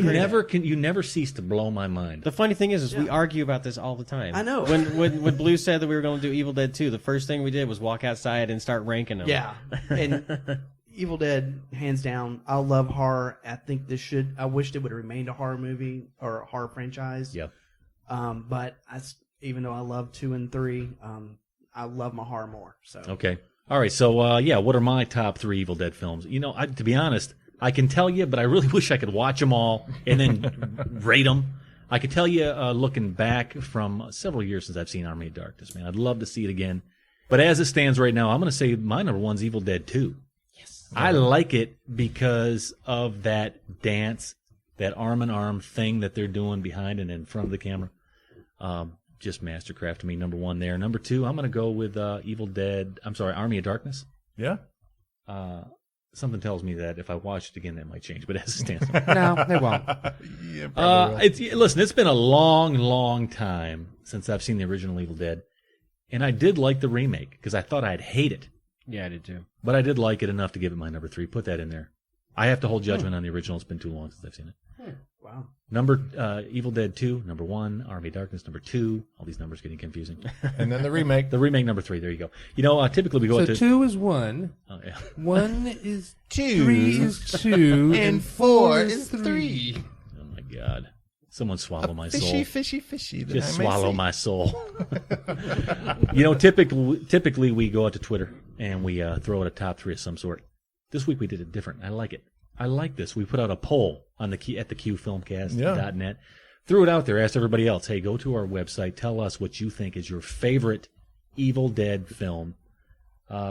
you never cease to blow my mind. The funny thing is we argue about this all the time. I know. When Blue said that we were going to do Evil Dead 2, the first thing we did was walk outside and start ranking them. Yeah. And Evil Dead, hands down. I love horror. I think I wished it would have remained a horror movie or a horror franchise. Yep. But even though I love 2 and 3, I love my horror more. So okay. All right, so what are my top 3 Evil Dead films? You know, to be honest, I can tell you, but I really wish I could watch them all and then rate them. I could tell you, looking back from several years since I've seen Army of Darkness, man, I'd love to see it again. But as it stands right now, I'm going to say my number 1's Evil Dead 2. Yes. I like it because of that dance, that arm-in-arm thing that they're doing behind and in front of the camera. Just mastercraft to me, number 1 there. Number 2, I'm going to go with Army of Darkness. Yeah. Something tells me that if I watch it again, that might change, but as it stands. No, they won't. Yeah, probably will. Listen, it's been a long, long time since I've seen the original Evil Dead, and I did like the remake because I thought I'd hate it. Yeah, I did too. But I did like it enough to give it my number 3. Put that in there. I have to hold judgment on the original. It's been too long since I've seen it. Wow. Evil Dead 2, number 1. Army of Darkness, number 2. All these numbers getting confusing. And then the remake. The remake, number 3. There you go. Typically we go so to 2 is 1. Oh, yeah. 1 is 2. 3 is 2. And 4 is 3. Oh, my God. Someone swallow my fishy, soul. Fishy, fishy. Just swallow my soul. Typically we go out to Twitter and we throw out a top 3 of some sort. This week we did it different. I like it. I like this. We put out a poll on at theqfilmcast.net. Threw it out there. Asked everybody else, hey, go to our website. Tell us what you think is your favorite Evil Dead film.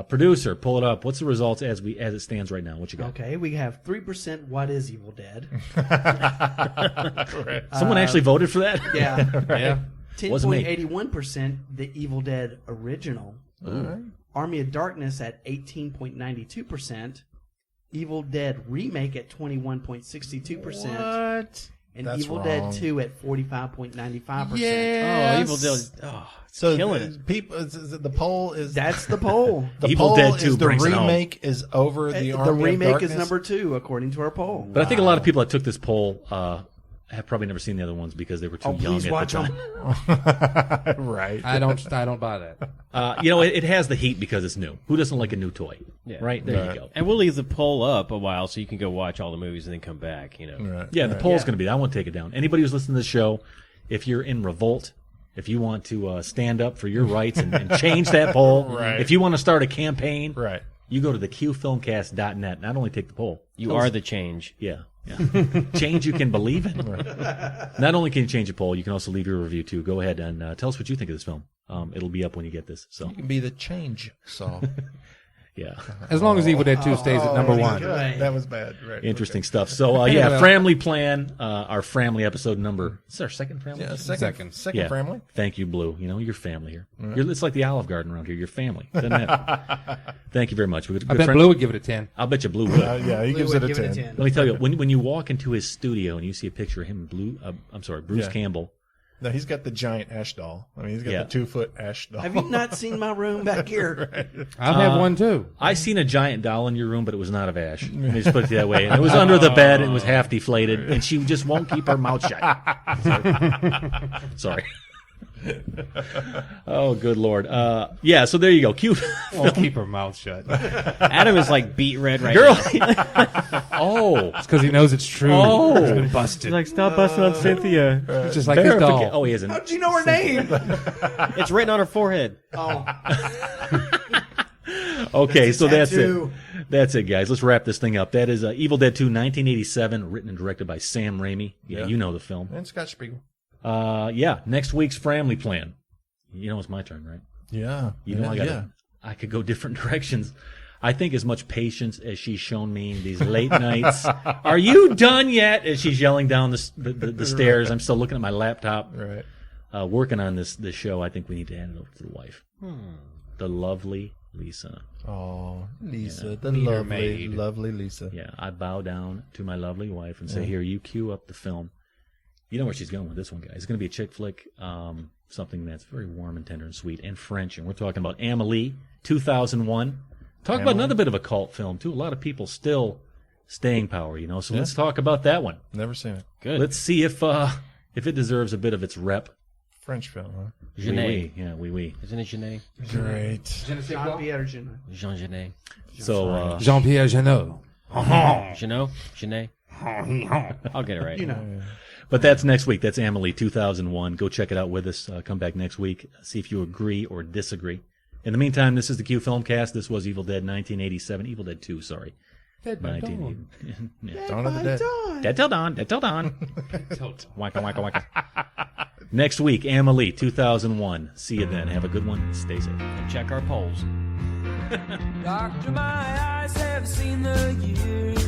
Producer, pull it up. What's the results as it stands right now? What you got? Okay, we have 3% What is Evil Dead? Right. Someone actually voted for that? Yeah. Yeah. 10.81% The Evil Dead Original. Right. Army of Darkness at 18.92%. Evil Dead Remake at 21.62%. What? And That's Evil wrong. Dead 2 at 45.95%. Yes. Oh, Evil Dead. Oh, it's So killing it. The poll is That's the poll. the Evil poll Dead 2 is the brings it home. remake is over the Army The of remake Darkness? is number 2 according to our poll. But I think a lot of people that took this poll have probably never seen the other ones because they were too young please at watch the time. Right. I don't buy that. It has the heat because it's new. Who doesn't like a new toy? Yeah. Right? There you go. And we'll leave the poll up a while so you can go watch all the movies and then come back, Right. Yeah, the poll's going to be. I won't take it down. Anybody who's listening to the show, if you're in revolt, if you want to stand up for your rights and change that poll, Right. if you want to start a campaign, Right. you go to theqfilmcast.net. Not only take the poll. You are the change. Yeah. Change you can believe in. Not only can you change a poll, you can also leave your review too. Go ahead and tell us what you think of this film. It'll be up when you get this. So You can be the change saw. yeah. As long as Evil Dead 2 stays at number 1. That was bad. Right. Interesting stuff. So, family plan, our family episode number. Is this our second family? Yeah, Second. Yeah. family. Thank you, Blue. You're family here. It's like the Olive Garden around here. You're family. Doesn't matter. Thank you very much. I bet Blue would give it a 10. I'll bet you Blue would. Yeah, he gives it a 10. Let me tell you, when you walk into his studio and you see a picture of him and Bruce Campbell. No, he's got the giant ash doll. I mean, he's got the 2-foot ash doll. Have you not seen my room back here? Right. I'll have one too. I seen a giant doll in your room, but it was not of ash. Let me just put it that way. And it was under the bed. And it was half deflated, and she just won't keep her mouth shut. Sorry. Oh, good Lord. So there you go. Cute. Won't keep her mouth shut. Adam is like beet red right Girl. now. Oh. It's because he knows it's true. Oh. It's been busted. He's like, stop busting on Cynthia. It's just like his doll. Oh, he isn't. How'd you know her name? It's written on her forehead. Oh. Okay, so that's tattoo. it. That's it, guys. Let's wrap this thing up. That is Evil Dead 2, 1987, written and directed by Sam Raimi. Yeah, you know the film. And Scott Spiegel. Next week's family plan. It's my turn, right? Yeah. I could go different directions. I think as much patience as she's shown me in these late nights. Are you done yet? As she's yelling down the stairs. I'm still looking at my laptop. Right. Working on this show. I think we need to hand it over to the wife. The lovely Lisa. Oh, Lisa, Yeah. the Meter lovely, maid. lovely Lisa. Yeah, I bow down to my lovely wife and say, here, you cue up the film. You know where she's going with this one, guys. It's going to be a chick flick, something that's very warm and tender and sweet and French. And we're talking about Amélie, 2001. Talk about another bit of a cult film, too. A lot of people still staying power, So let's talk about that one. Never seen it. Good. Let's see if it deserves a bit of its rep. French film, huh? Genet. Oui. Yeah, oui. Isn't it Genet? Great. Jean-Pierre Genet. Jean Genet. So, Jean-Pierre Jeunet. Genot? Genet? I'll get it right. but that's next week. That's Amélie 2001. Go check it out with us. Come back next week. See if you agree or disagree. In the meantime, this is the Q Filmcast. This was Evil Dead 1987. Evil Dead 2, sorry. Dead by dawn. Yeah. Dawn of the Dead. Dead till dawn. Dead till dawn. Wacka, wacka, wacka. Next week, Amélie 2001. See you then. Have a good one. Stay safe. And check our polls. Doctor, my eyes have seen the years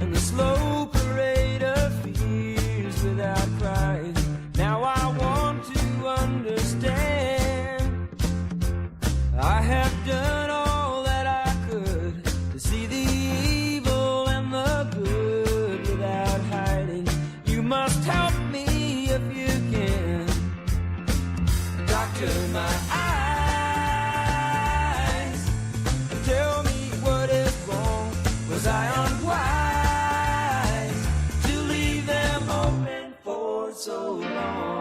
and the slow parade of fears without crying. Now I want to understand. I have done all that I could to see the evil and the good without hiding. You must help me if you can. Doctor, my eyes, tell me what is wrong. Was I unwise to leave them open? so long.